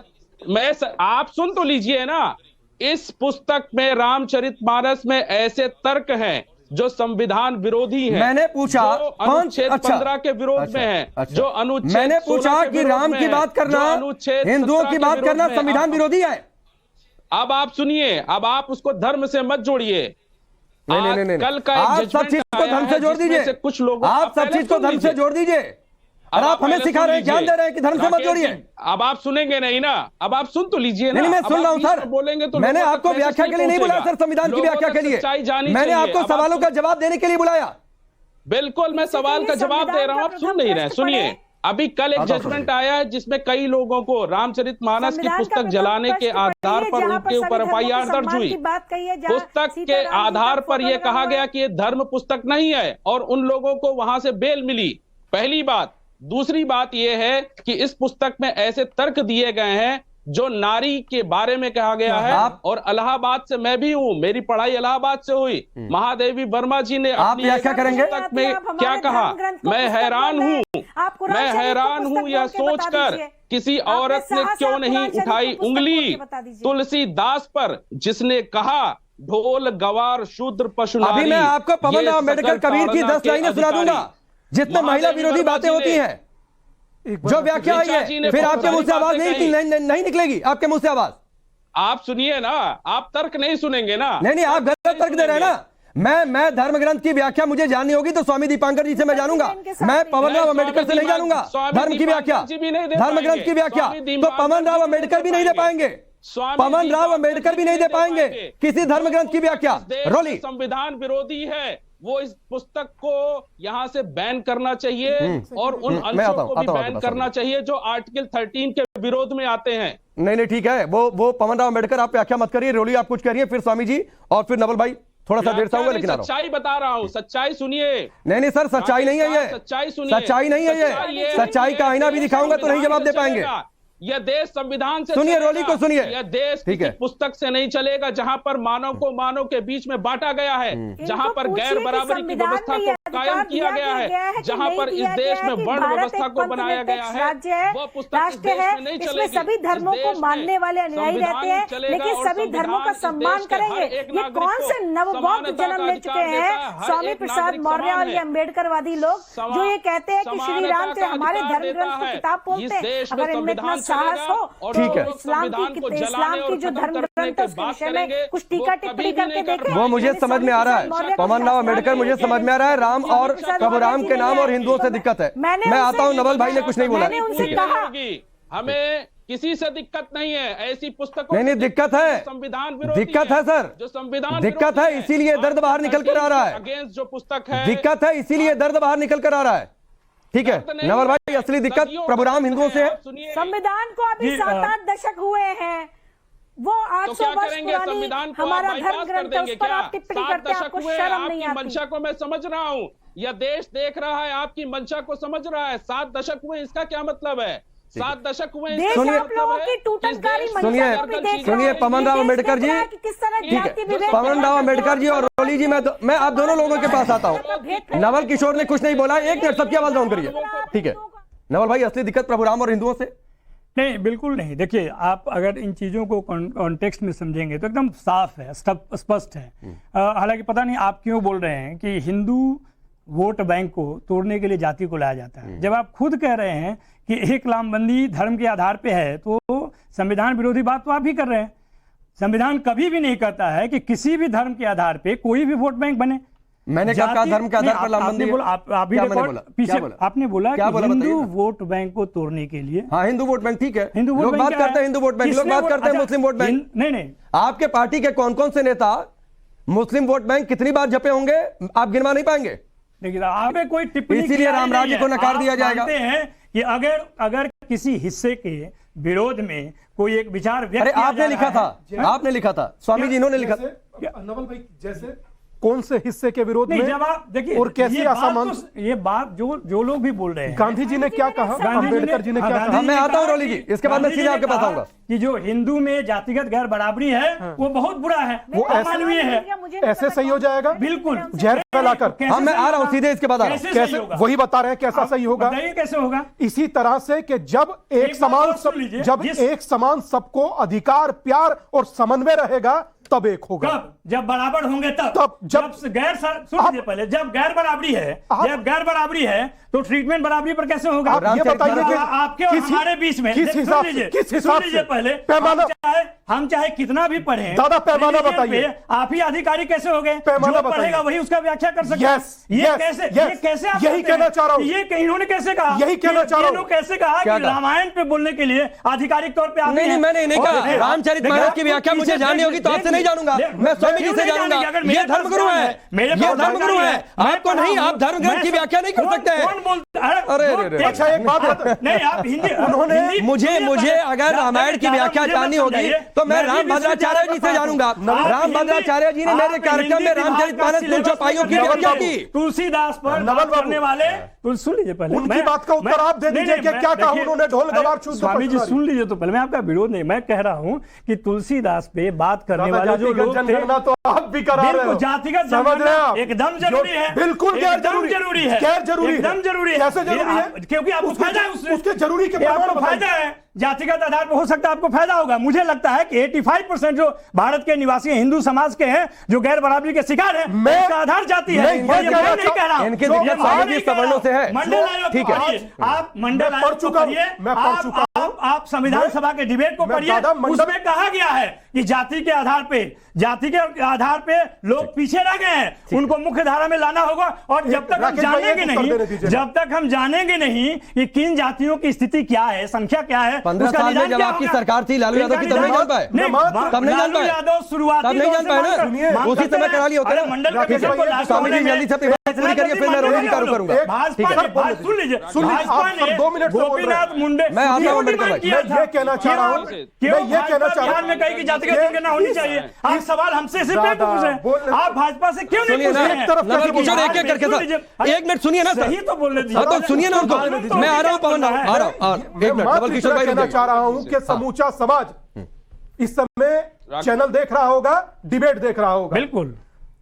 P: आप सुन तो लीजिए ना, इस पुस्तक में रामचरितमानस में ऐसे तर्क हैं जो संविधान विरोधी हैं।
H: मैंने पूछा
P: अनुच्छेद 15 के विरोध में है, जो अनुच्छेद
H: मैंने पूछा कि राम की बात करना, हिंदुओं की बात करना संविधान विरोधी है।
P: अब आप सुनिए, अब आप उसको धर्म से मत जोड़िए।
H: नहीं,
P: कल का
H: आप सब चीज को धर्म से जोड़ दीजिए।
P: कुछ लोग
H: आप सब चीज को धर्म से जोड़ दीजिए। और आप हमें सिखा रहे हैं, ज्ञान दे रहे हैं कि धर्म से मत जोड़िए।
P: अब आप सुनेंगे नहीं ना, अब आप सुन तो लीजिए ना।
H: नहीं, मैं सुन रहा हूं सर,
P: बोलेंगे तो
H: मैंने आपको व्याख्या के लिए नहीं बुलाया सर, संविधान की व्याख्या के लिए मैंने आपको सवालों का जवाब देने के लिए बुलाया।
P: बिल्कुल, मैं सवाल का जवाब दे रहा हूं, आप सुन नहीं रहे। सुनिए, अभी कल एक जजमेंट आया है जिसमें कई लोगों को रामचरितमानस की पुस्तक जलाने के आधार पर उनके ऊपर एफआईआर दर्ज हुई। पुस्तक के आधार पर यह कहा गया कि यह धर्म पुस्तक नहीं है और उन लोगों को वहां से बेल मिली। पहली बात। दूसरी बात यह है कि इस पुस्तक में ऐसे तर्क दिए गए हैं जो नारी के बारे में कहा गया है। और इलाहाबाद से मैं भी हूं, मेरी पढ़ाई इलाहाबाद से हुई। महादेवी वर्मा जी ने
H: आप व्याख्या करेंगे
P: पुस्तक में क्या कहा, मैं हैरान हूं यह सोचकर किसी औरत ने क्यों नहीं उठाई उंगली तुलसीदास पर, जिसने कहा ढोल गवार शूद्र पशु नारी।
H: अभी मैं आपको पवन राव अम्बेडकर कबीर की 10 लाइनें सुना दूंगा जिसमें महिला विरोधी बातें होती हैं। जो व्याख्या आई है, फिर आपके मुंह से आवाज नहीं निकलेगी, आपके मुंह से आवाज।
P: आप सुनिए ना, आप तर्क नहीं सुनेंगे ना।
H: नहीं, आप गलत तर्क दे रहे हैं ना। मैं धर्म ग्रंथ की व्याख्या मुझे जाननी होगी तो स्वामी दीपांकर जी से मैं जानूंगा। मैं पवन राव अम्बेडकर से नहीं जानूंगा धर्म की व्याख्या, धर्म ग्रंथ की व्याख्या। तो पवन राव अम्बेडकर भी नहीं दे पाएंगे, पवन राव अम्बेडकर भी नहीं दे पाएंगे किसी धर्म ग्रंथ की व्याख्या। रोली
P: संविधान विरोधी है, वो इस पुस्तक को यहां से बैन करना चाहिए और उन अंशों को भी बैन करना चाहिए जो आर्टिकल 13 के विरोध में आते हैं।
H: नहीं, ठीक है, वो पवन राव अम्बेडकर आप व्याख्या मत करिए। रोली आप कुछ करिए, फिर स्वामी जी और फिर नवल भाई। थोड़ा सा देर से होगा लेकिन
P: सच्चाई बता रहा हूं, सच्चाई सुनिए।
H: नहीं सर, सच्चाई नहीं है ये, सच्चाई नहीं है ये। सच्चाई का आईना भी दिखाऊंगा तो नहीं जवाब दे पाएंगे।
P: यह देश संविधान से
H: सुनिए, रोली को सुनिए।
P: यह देश किसी पुस्तक से नहीं चलेगा जहां पर मानव को मानव के बीच में बांटा गया है, जहां पर गैर बराबरी की व्यवस्था को कायम किया गया है, जहां पर इस देश में वर्ण व्यवस्था को बनाया गया है, वो पुस्तक इस देश में नहीं चलेगी।
N: सभी धर्मों को मानने वाले अनुयायी रहते हैं, लेकिन सभी धर्मों का सम्मान करेंगे। ये कौन से नवबौद्ध जन्म ले चुके हैं स्वामी प्रसाद मौर्य और ये अम्बेडकरवादी लोग, जो ये कहते हैं कि श्री राम हमारे धर्म ग्रंथ को किताब बोलते हैं। अगर इनमें इतना साहस हो
H: ठीक है,
N: इस्लाम की जो धर्म ग्रंथ है उसके विषय में कुछ टीका टिप्पणी करके देखें।
H: वो मुझे समझ में आ रहा है, पवन राव अम्बेडकर मुझे समझ में आ रहा है। राम और प्रभु राम के नाम और हिंदुओं से दिक्कत है। मैं आता हूं, नवल भाई ने कुछ नहीं बोला।
P: हमें किसी से दिक्कत नहीं है, ऐसी पुस्तकों
H: नहीं दिक्कत है,
P: संविधान
H: दिक्कत है सर,
P: जो संविधान
H: दिक्कत है, इसीलिए दर्द बाहर निकल कर आ रहा है।
P: अगेंस्ट जो पुस्तक है,
H: दिक्कत है, इसीलिए दर्द बाहर निकल कर आ रहा है। ठीक है नवल भाई, असली दिक्कत प्रभु राम हिंदुओं से है।
N: संविधान को अभी 7-8 दशक हुए हैं, वो 800 वर्ष पुरानी हमारा धर्म ग्रंथ है, उस पर आप टिप्पणी करते हैं, आपको शर्म नहीं आती?
P: मंशा को मैं समझ रहा हूँ, यह देश देख रहा है, आपकी मंशा को समझ रहा है। 7 दशक हुए, इसका क्या मतलब है? 7 दशक हुए,
H: सुनिए पवन राव अम्बेडकर जी, ठीक है, पवन राव अम्बेडकर जी और रोली जी, मैं आप दोनों लोगों के पास आता हूँ। नवल किशोर ने कुछ नहीं बोला, एक मिनट सबकी आवाज डाउन करिए। ठीक है नवल भाई, असली दिक्कत प्रभु राम और हिंदुओं से?
Q: नहीं, बिल्कुल नहीं। देखिए, आप अगर इन चीज़ों को कॉन्टेक्स्ट में समझेंगे तो एकदम साफ है, स्पष्ट है। हालांकि पता नहीं आप क्यों बोल रहे हैं कि हिंदू वोट बैंक को तोड़ने के लिए जाति को लाया जाता है, जब आप खुद कह रहे हैं कि एक लामबंदी धर्म के आधार पे है, तो संविधान विरोधी बात तो आप भी कर रहे हैं। संविधान कभी भी नहीं कहता है कि किसी भी धर्म के आधार पे कोई भी वोट बैंक बने।
H: मैंने कहा
Q: जाति-
H: धर्म के आधार
Q: नहीं,
H: पर लामबंदी
Q: आपने
H: है।
Q: बोला आप भी
H: क्या मैंने
Q: रिकॉर्ड
H: बोला?
Q: पीछे
H: क्या बोला?
Q: आपने बोला
H: क्या
Q: कि
H: बोला
Q: हिंदू
H: बताइए ना।
Q: वोट बैंक को तोड़ने के लिए
H: हाँ, हिंदू वोट बैंक ठीक है,
Q: हिंदू वोट
H: लोग
Q: बैंक
H: बात
Q: क्या
H: करते हैं
Q: है?
H: हिंदू वोट बैंक, लोग
Q: किसने
H: बात
Q: वोट-
H: करते हैं
Q: अच्छा,
H: मुस्लिम वोट बैंक।
Q: नहीं
H: आपके पार्टी के कौन कौन से नेता मुस्लिम वोट बैंक कितनी बार जपे होंगे आप गिनवा नहीं पाएंगे।
Q: देखिए आप कोई टिप्पणी
H: इसीलिए
Q: की
H: राम
Q: नहीं
H: राज्य
Q: है।
H: को नकार
Q: आप
H: दिया जाएगा।
Q: मानते हैं कि अगर किसी हिस्से के विरोध में कोई एक विचार व्यक्त
H: अरे
Q: किया
H: आपने
Q: जा
H: लिखा
Q: रहा
H: था,
Q: है,
H: आपने लिखा था, स्वामी जी इन्होंने लिखा।
O: नवल भाई जैसे कौन से हिस्से के विरोध
Q: नहीं
O: में
Q: जब आप देखिए
O: और कैसी असमान,
Q: ये बात जो लोग भी बोल रहे हैं,
O: गांधी जी ने क्या कहा, अंबेडकर जी ने क्या कहा।
H: मैं आता हूँ रौली जी, इसके बाद मैं सीधे आपके पास आऊंगा
Q: कि जो हिंदू में जातिगत गैर बराबरी है वो बहुत बुरा है, वो अमानवीय है।
O: ऐसे सही हो जाएगा
Q: बिल्कुल
O: जहर फैलाकर।
H: हाँ मैं आ रहा हूँ सीधे इसके बाद आ रहा हूँ।
O: कैसे वही बता रहे हैं कैसा सही होगा,
Q: बताइए कैसे होगा।
O: इसी तरह से कि जब एक समान एक समान सबको अधिकार प्यार और समन्वय रहेगा तब एक होगा।
Q: कब? जब बराबर होंगे तब जब गैर सुन लीजिए पहले, जब गैर बराबरी है तो ट्रीटमेंट बराबरी पर कैसे होगा।
O: आप ये बताइए कि
Q: आपके और हमारे बीच में
O: किस हिसाब से
Q: पहले
O: पैमाना,
Q: हम चाहे कितना भी पढ़े,
O: दादा पैमाना बताइए,
Q: आप ही अधिकारी कैसे हो गए,
O: पैमाना
Q: जो पढ़ेगा वही उसका व्याख्या कर सकता है। ये कैसे आप
O: यही कहना चाह रहा हूँ,
Q: ये इन्होंने कैसे कहा,
O: यही कहना चाह रहा हूँ,
Q: कैसे कहा कि रामायण पे बोलने के लिए आधिकारिक तौर पे आप
H: नहीं मैंने नहीं कहा, रामचरितमानस की व्याख्या मुझे जाननी होगी तो आपसे नहीं जानूंगा, मैं स्वामी जी से जानूंगा। ये धर्मगुरु है, ये धर्मगुरु है, आपको नहीं, आप धर्म ग्रंथ की व्याख्या नहीं कर सकते हैं। अरे
O: अच्छा एक बात
Q: नहीं आप हिंदी
O: उन्होंने
H: मुझे अगर रामायण की व्याख्या जाननी होगी तो मैं राम भद्राचार्य जी से जानूंगा। राम भद्राचार्य जी ने मेरे कार्यक्रम में रामचरितमानस 300 पाइयों की व्याख्या की।
Q: तुलसीदास पर बात करने वाले सुन लीजिए पहले,
O: उनकी बात का उत्तर आप दे दीजिए कि क्या कहा उन्होंने, ढोल गवार शुद्ध।
Q: स्वामी जी सुन लीजिए तो पहले, मैं आपका विरोध नहीं, मैं कह रहा हूं कि तुलसीदास पे बात करने वाले जो लोग थे,
O: तो आप भी करा रहे हो,
Q: जातिगत
O: जनगणना
Q: एकदम जरूरी है,
O: बिल्कुल गैर जरूरी है,
Q: एकदम जरूरी है।
O: कैसे जरूरी है,
Q: क्योंकि आपको फायदा है
O: उसके जरूरी के
Q: आपको फायदा है, जातिगत आधार पर हो सकता है आपको फायदा होगा। मुझे लगता है कि 85% जो भारत के निवासी हिंदू समाज के हैं जो गैर बराबरी के शिकार है, उसका आधार जाति है। मैं नहीं कह रहा हूं,
H: इनके सवर्णों से है।
Q: मंडल आयोग ठीक है, आप मंडल आयोग को पढ़िए, आप संविधान सभा के डिबेट को पढ़िए, उसमें कहा गया है कि जाति के आधार पे लोग पीछे रह गए हैं, उनको मुख्य धारा में लाना होगा। और जब तक हम जानेंगे नहीं कि किन जातियों की स्थिति क्या है, संख्या क्या है,
H: 15 साल में जब आपकी सरकार थी लालू यादव की, तब नहीं जान पाए, तब नहीं जान पाए,
Q: यादव शुरुआती
H: तब नहीं जान पाए ना, उसी समय करा लिया होता है। स्वामी जी जल्दी से पूरी करिए, फिर मैं रोहिणी का रुख करूंगा।
Q: सुन लीजिए, भाजपा ने गोपीनाथ मुंडे,
H: मैं आता हूं
O: मैं ये कहना चाह रहा हूं,
Q: बिहार में कहीं की जातिगत जनगणना होनी चाहिए। आप सवाल हमसे सिर्फ एक पूछ रहे हैं, आप भाजपा से क्यों नहीं पूछ रहे हैं?
H: नवल किशोर एक करके सर, एक मिनट सुनिए ना सर,
Q: सही तो बोल रहे,
H: तो सुनिए ना उनको, मैं आ रहा हूं पवन, आ रहा हूं, एक मिनट नवल किशोर भाई,
O: कहना चाह रहा हूं कि समूचा समाज इस समय चैनल देख रहा होगा, डिबेट देख रहा होगा।
Q: बिल्कुल,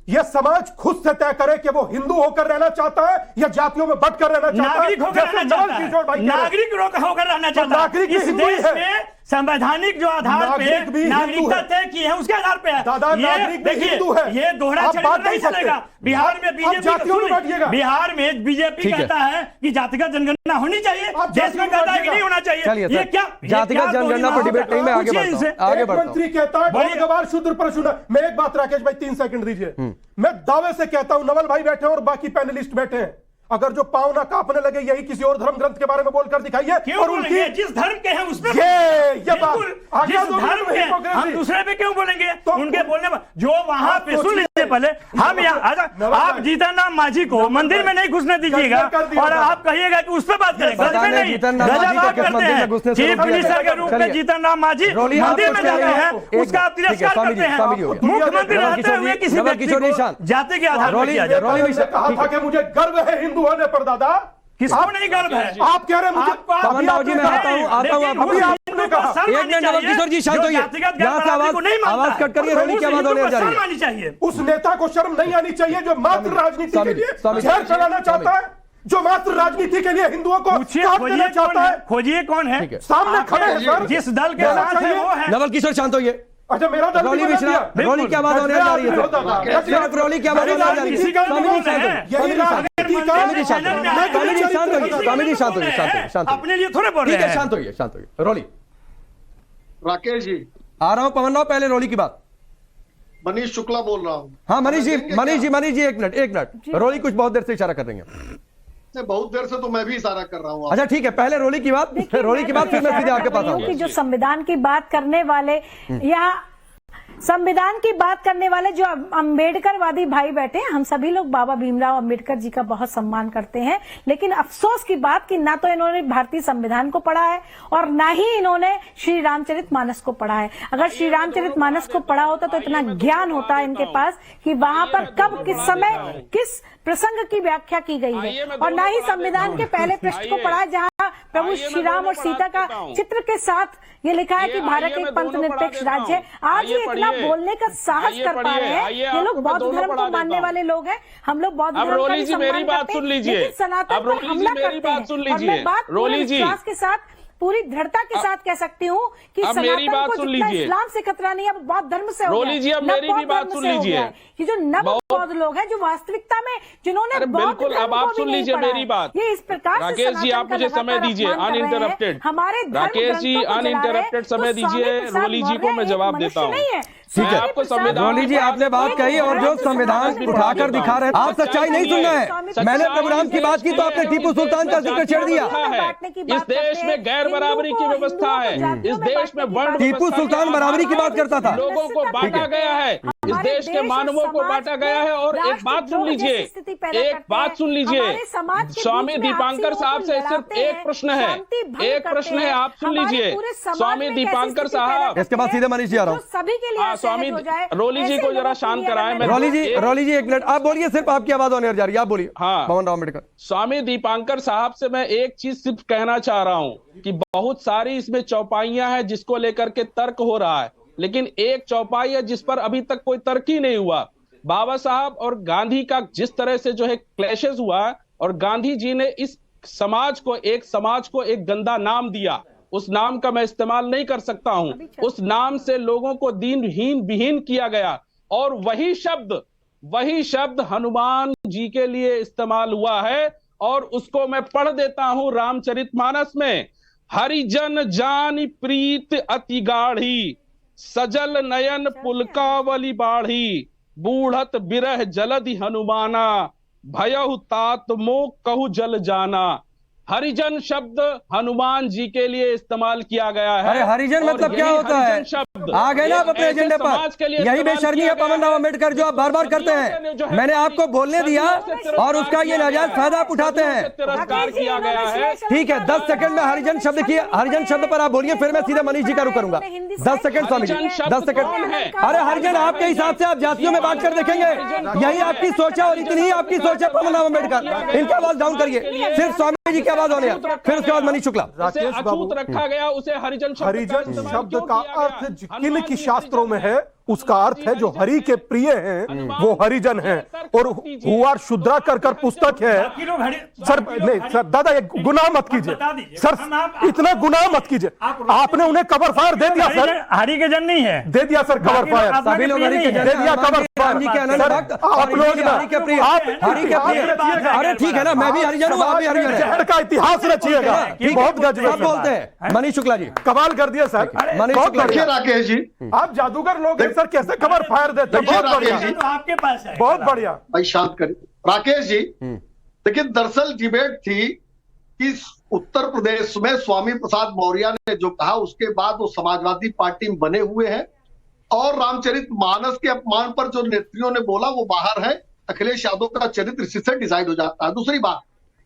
O: यह समाज खुद से तय करे कि वो हिंदू होकर रहना चाहता है या जातियों में बंट कर रहना चाहता है।
Q: नागरिक होकर रहना चाहता है, नागरिक होकर रहना चाहता है।
O: नागरिक
Q: इस देश में संवैधानिक जो आधार पे नागरिकता तय की है उसके आधार पे है।
O: दादा नागरिक
Q: देखिए ये दोहरा चरित्र नहीं चलेगा। बिहार में बीजेपी कहता है कि जातिगत जनगणना होनी चाहिए, देश में कहता है कि नहीं होना चाहिए। ये क्या
H: जातिगत जनगणना पर डिबेट नहीं, मैं आगे बढ़ता हूं।
O: मंत्री कहता है ढोल गवार शूद्र प्रशूद्र। मैं एक बात राकेश भाई 3 सेकंड दीजिए, मैं दावे से कहता हूं, नवल भाई बैठे हैं और बाकी पैनलिस्ट बैठे हैं, अगर जो पांव ना कांपने लगे यही किसी और धर्म ग्रंथ के बारे में बोलकर दिखाइए। और उनकी
Q: जिस धर्म के हैं उसमें
O: ये बात
Q: जिस धर्म के हम दूसरे पे क्यों बोलेंगे, तो उनके बोलने पर जो वहां पे सुन लीजिए पहले, हम यहाँ आप जीतन राम मांझी को मंदिर में नहीं घुसने दीजिएगा और आप कहिएगा कि उस पर बात करेंगे। चीफ मिनिस्टर के रूप में जीतन राम मांझी मंदिर में जाते हैं, उसका आप तिरस्कार करते हैं। मुख्यमंत्री रहते हुए किसी व्यक्ति को जाति के आधार पर किया जाता है।
O: कहा था कि मुझे गर्व है हिंदू होने पर। दादा
Q: किसको नहीं गर्व है?
O: आप कह रहे हैं मुझे,
H: पवन राव जी मैं आता हूं
O: अभी आपने कहा।
H: एक मिनट नवल किशोर जी शांत होइए, यहां से आवाज कट करिए, रोली की आवाज होने जा रही है।
O: उस नेता को शर्म नहीं आनी चाहिए जो मात्र राजनीति के लिए जहर फैलाना चाहता है, जो मात्र राजनीति के लिए हिंदुओं को काट देना चाहता है।
Q: खोजिए कौन है
O: सामने खड़े हैं सर,
Q: जिस दल के साथ है वो है।
H: नवल किशोर शांत होइए।
O: अच्छा मेरा दल
H: रोली मिश्रा, रोली की आवाज होने जा रही है, सिर्फ रोली की आवाज होने जा रही है। स्वामी जी शांत होइए,
Q: अपने लिए थोड़े बोल रहे हैं।
H: शांत होइए। रोली
M: राकेश जी
H: आ रहा हूं, पवन राव पहले रोली की बात।
M: मनीष शुक्ला बोल रहा हूँ।
H: हाँ मनीष जी एक मिनट रोली कुछ बहुत देर से इशारा कर रही है।
M: नहीं, बहुत देर से तो मैं भी इशारा कर रहा हूँ।
H: अच्छा ठीक है, पहले रोली की बात, फिर रोली की बात, फिर मैं सीधे आपके पास आऊंगा।
N: कि जो संविधान की बात करने वाले या संविधान की बात करने वाले जो अम्बेडकरवादी भाई बैठे हैं, हम सभी लोग बाबा भीमराव अम्बेडकर जी का बहुत सम्मान करते हैं, लेकिन अफसोस की बात कि ना तो इन्होंने भारतीय संविधान को पढ़ा है और ना ही इन्होंने श्री रामचरितमानस को पढ़ा है। अगर श्री रामचरितमानस को पढ़ा होता तो इतना ज्ञान होता है इनके पास कि वहां पर कब किस समय किस प्रसंग की व्याख्या की गई है, और ना ही संविधान के पहले पृष्ठ को पढ़ा जहां प्रभु श्री राम और सीता का चित्र के साथ ये लिखा है कि भारत एक पंथ निरपेक्ष राज्य है। आज ये इतना बोलने का साहस कर पा रहे हैं। ये लोग बौद्ध धर्म को मानने वाले लोग हैं, हम लोग बौद्ध धर्म का भी सम्मान करते हैं, लेकिन सनातन पर हमला करते हैं। और मैं बात पूरे विश्वास के साथ पूरी दृढ़ता के साथ कह सकती हूँ कि सनातन को जितना इस्लाम से खतरा नहीं है, बौद्ध धर्म से हो गया।
P: जी अब मेरी भी बात सुन लीजिए।
N: ये जो नव बौद्ध लोग हैं जो वास्तविकता में जिन्होंने
P: बिल्कुल, अब आप सुन लीजिए मेरी बात।
N: ये इस प्रकार
P: राकेश जी आप मुझे समय दीजिए अनइंटरप्टेड।
N: हमारे
P: राकेश जी अनइंटरप्टेड समय दीजिए, रोली जी को मैं जवाब देता हूँ।
H: ठीक है
P: आपको संविधान,
H: रोली जी आपने बात कही और जो संविधान उठाकर दिखा रहे हैं, आप सच्चाई नहीं सुन रहे हैं। मैंने प्रभु राम की बात की तो आपने टीपू सुल्तान का जिक्र छेड़ दिया।
P: इस देश में गैर बराबरी की व्यवस्था है, इस देश में वर्ण
H: टीपू सुल्तान बराबरी की बात करता था।
P: लोगों को बांटा गया है, इस देश के मानवों को बांटा गया है। और एक बात सुन लीजिए, एक बात सुन लीजिए, स्वामी दीपांकर साहब से सिर्फ एक प्रश्न है, एक प्रश्न है, आप सुन लीजिए। स्वामी दीपांकर साहब,
H: इसके बाद सीधे मनीष जी आ रहा हूँ।
N: सभी के लिए
P: स्वामी रोली जी को जरा शांत कराएं।
H: रोली जी एक मिनट आप बोलिए, सिर्फ आपकी आवाज होने जा रही है, आप बोलिए।
P: हाँ
H: भगवान राव अम्बेडकर।
P: स्वामी दीपांकर साहब से मैं एक चीज सिर्फ कहना चाह रहा हूं कि बहुत सारी इसमें चौपाइयां हैं जिसको लेकर के तर्क हो रहा है, लेकिन एक चौपाई है जिस पर अभी तक कोई तर्क ही नहीं हुआ। बाबा साहब और गांधी का जिस तरह से जो है क्लैशेस हुआ, और गांधी जी ने इस समाज को एक गंदा नाम दिया, उस नाम का मैं इस्तेमाल नहीं कर सकता हूं। उस नाम से लोगों को दीनहीन विहीन किया गया, और वही शब्द हनुमान जी के लिए इस्तेमाल हुआ है। और उसको मैं पढ़ देता हूं रामचरितमानस में। हरिजन जान प्रीत अति गाढ़ी, सजल नयन पुलकावली बाढ़ी, बूढ़त बिरह जलधि हनुमाना, भयहु तात मोह कहु जल जाना। हरिजन शब्द हनुमान जी के लिए इस्तेमाल किया गया है।
H: अरे हरिजन मतलब क्या होता है? आ गए ना आप अपने एजेंडे पर। यही बेशर्मी है पवन राव अम्बेडकर जो आप बार बार करते हैं। मैंने आपको बोलने दिया और उसका ये नाजायज फायदा आप उठाते हैं।
P: तिरस्कार किया गया है।
H: ठीक है, 10 सेकंड में हरिजन शब्द पर आप बोलिए, फिर मैं सीधे मनीष जी का रुख करूंगा। 10 सेकंड स्वामी जी, 10 सेकंड। अरे हरिजन आपके हिसाब से आप जातियों में बात कर देखेंगे, यही आपकी सोच है और इतनी ही आपकी सोच है पवन राव अम्बेडकर। इनका आवाज डाउन करिए, सिर्फ स्वामी जी की आवाज होने, फिर उसके बाद मनीष शुक्ला।
P: राकेश बाबू रखा गया उसे हरिजन
O: शब्द का अर्थ किन की शास्त्रों में है, उसका अर्थ है जो हरि के प्रिय हैं वो हरिजन हैं। और हुआ शुद्रा कर पुस्तक है। सर नहीं सर, दादा ये गुनाह मत कीजिए सर, इतना गुनाह मत कीजिए। आपने उन्हें कवर फायर दे दिया सर।
Q: हरि के जन नहीं है,
O: दे दिया सर कवर फायर,
H: सभी लोग हरि के जन
O: दे दिया कवर फायर। आप लोग
H: हरि के प्रिय, हरि के प्रिय। अरे ठीक है ना, मैं भी हरिजन हूँ, आप भी हरिजन हैं।
O: का इतिहास रचिएगा, बहुत गजब
H: बोलते हैं। मनीष शुक्ला जी
O: कमाल कर दिया सर, बहुत बढ़िया।
M: राकेश जी
O: आप जादूगर लोग हैं सर, कैसे खबर फायर देते हैं? बहुत बढ़िया,
Q: आपके पास है,
O: बहुत बढ़िया।
M: भाई शांत करिए राकेश जी। लेकिन दरअसल डिबेट थी कि उत्तर प्रदेश में स्वामी प्रसाद मौर्य ने जो कहा, उसके बाद वो समाजवादी पार्टी में बने हुए हैं, और रामचरितमानस के अपमान पर जो नेत्रियों ने बोला वो बाहर है। अखिलेश यादव का चरित्र इसी से डिसाइड हो जाता है। दूसरी बात,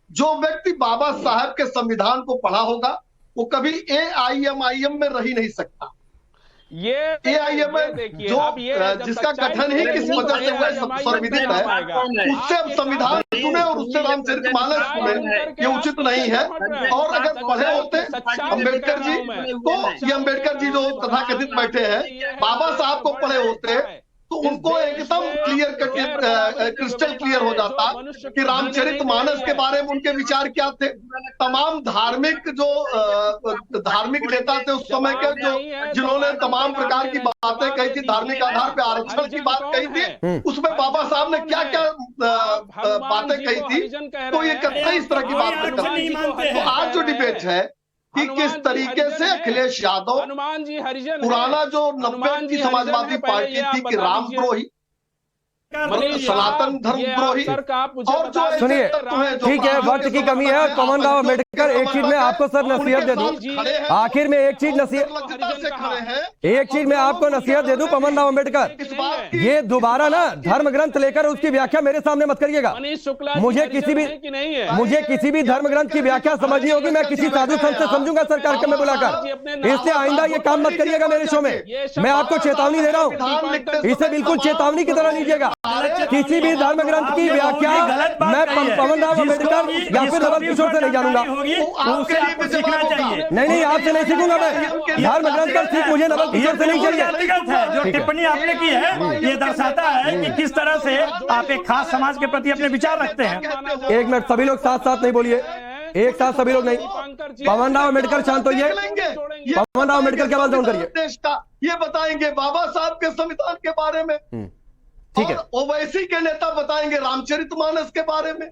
M: जो व्यक्ति बाबा साहब के संविधान को पढ़ा होगा वो कभी AIMIM में रह ही नहीं सकता।
P: ये
M: AIM जो जिसका गठन ही किस वजह से हुआ सर्वविदित है, उससे अब संविधान सुने और उससे रामचरितमानस सुने, ये उचित नहीं है। और अगर पढ़े होते अम्बेडकर जी, तो ये अम्बेडकर जी जो तथाकथित बैठे हैं, बाबा साहब को पढ़े होते तो उनको एकदम क्लियर कट क्रिस्टल क्लियर हो जाता कि रामचरितमानस के बारे में उनके विचार क्या थे। तमाम धार्मिक नेता थे उस समय के, जो जिन्होंने तमाम प्रकार की बातें कही थी, धार्मिक आधार पे आरक्षण की बात कही थी, उसमें बाबा साहब ने क्या क्या बातें कही थी, तो ये कतई इस तरह की बात नहीं करते। तो आज जो डिबेट है कि किस तरीके से अखिलेश यादव
P: हनुमान जी हरिजन
M: पुराना जो 90 की समाजवादी पार्टी थी कि रामद्रोही, सनातन धर्मद्रोही, और जो
H: सुनिए, ठीक है, वक्त की कमी है। पवन राव अम्बेडकर, एक चीज में आपको सर नसीहत दे दूं, आखिर में एक चीज मैं आपको नसीहत दे दूं पवन राव अम्बेडकर, ये दोबारा ना धर्म ग्रंथ लेकर उसकी व्याख्या मेरे सामने मत करिएगा। मुझे किसी भी धर्म ग्रंथ की व्याख्या समझनी होगी, मैं किसी साधु संत से समझूंगा सर कार्यक्रम में बुलाकर। इससे आइंदा ये काम मत करिएगा मेरे शो में, मैं आपको चेतावनी दे रहा हूँ, इसे बिल्कुल चेतावनी की तरह लीजिएगा। किसी भी धर्म ग्रंथ की व्याख्या मैं पवन राव अम्बेडकर या फिर नवल किशोर से नहीं जानूंगा। नहीं, आपसे नहीं सीखूंगा मैं, धर्म ग्रंथ पर सीख मुझे नवल किशोर से नहीं चाहिए।
Q: जो टिप्पणी आपने की है ये दर्शाता है कि किस तरह से आप एक खास समाज के प्रति अपने विचार रखते हैं।
H: एक मिनट, सभी लोग साथ साथ नहीं बोलिए, एक साथ सभी लोग नहीं। पवन राव अम्बेडकर शांत होइए, पवन राव अम्बेडकर क्या बात करिए,
M: ये बताएंगे बाबा साहब के संविधान के बारे में,
H: ठीक है,
M: ओवैसी के नेता बताएंगे रामचरितमानस के बारे में।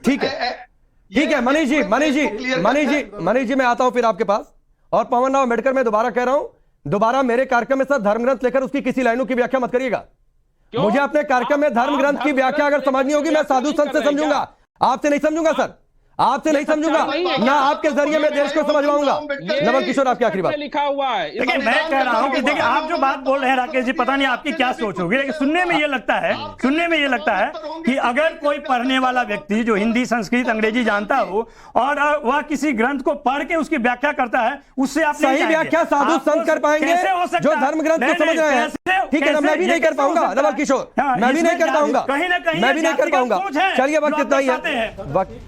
H: ठीक है मनीष जी मैं आता हूं फिर आपके पास। और पवन राव अम्बेडकर मैं दोबारा कह रहा हूं, दोबारा मेरे कार्यक्रम में सर धर्म ग्रंथ लेकर उसकी किसी लाइनों की व्याख्या मत करिएगा। मुझे अपने कार्यक्रम में धर्म ग्रंथ की व्याख्या अगर समझनी होगी मैं साधु संत से समझूंगा, आपसे नहीं समझूंगा सर, आपसे नहीं समझूंगा ना, आपके जरिए मैं देश को समझवाऊंगा। नवल किशोर आपकी आखिरी बात।
P: लिखा हुआ है,
Q: देखिए मैं कह रहा हूं कि देखिए आप जो बात बोल रहे हैं राकेश जी, पता नहीं आपकी क्या सोच होगी, लेकिन सुनने में ये लगता है कि अगर कोई पढ़ने वाला व्यक्ति जो हिंदी, संस्कृत, अंग्रेजी जानता हो और वह किसी ग्रंथ को पढ़ के उसकी व्याख्या करता है, उससे आप
H: सही व्याख्या साधु संत कर पाएंगे जो धर्म ग्रंथ को समझ रहे हैं। ठीक है ना, मैं भी नहीं कर पाऊंगा नवल किशोर, मैं भी नहीं कर पाऊंगा, मैं भी नहीं कर पाऊंगा। चलिए वक्त इतना ही है, वक्त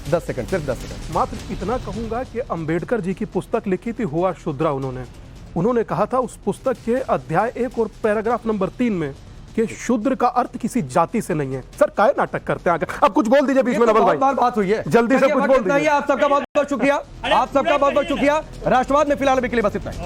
H: 10 सेकंड, सिर्फ 10 सेकंड।
O: मात्र इतना कहूंगा कि अंबेडकर जी की पुस्तक लिखी थी हुआ शुद्रा, उन्होंने कहा था उस पुस्तक के अध्याय 1 और पैराग्राफ नंबर 3 में कि शूद्र का अर्थ किसी जाति से नहीं है। सर काय नाटक करते हैं, अब कुछ बोल दीजिए बीच में नवल भाई,
H: बात हुई है,
O: जल्दी से कुछ बोल दीजिए।
H: आप सबका बहुत बहुत शुक्रिया, राष्ट्रवाद में फिलहाल अभी के लिए बस इतना ही।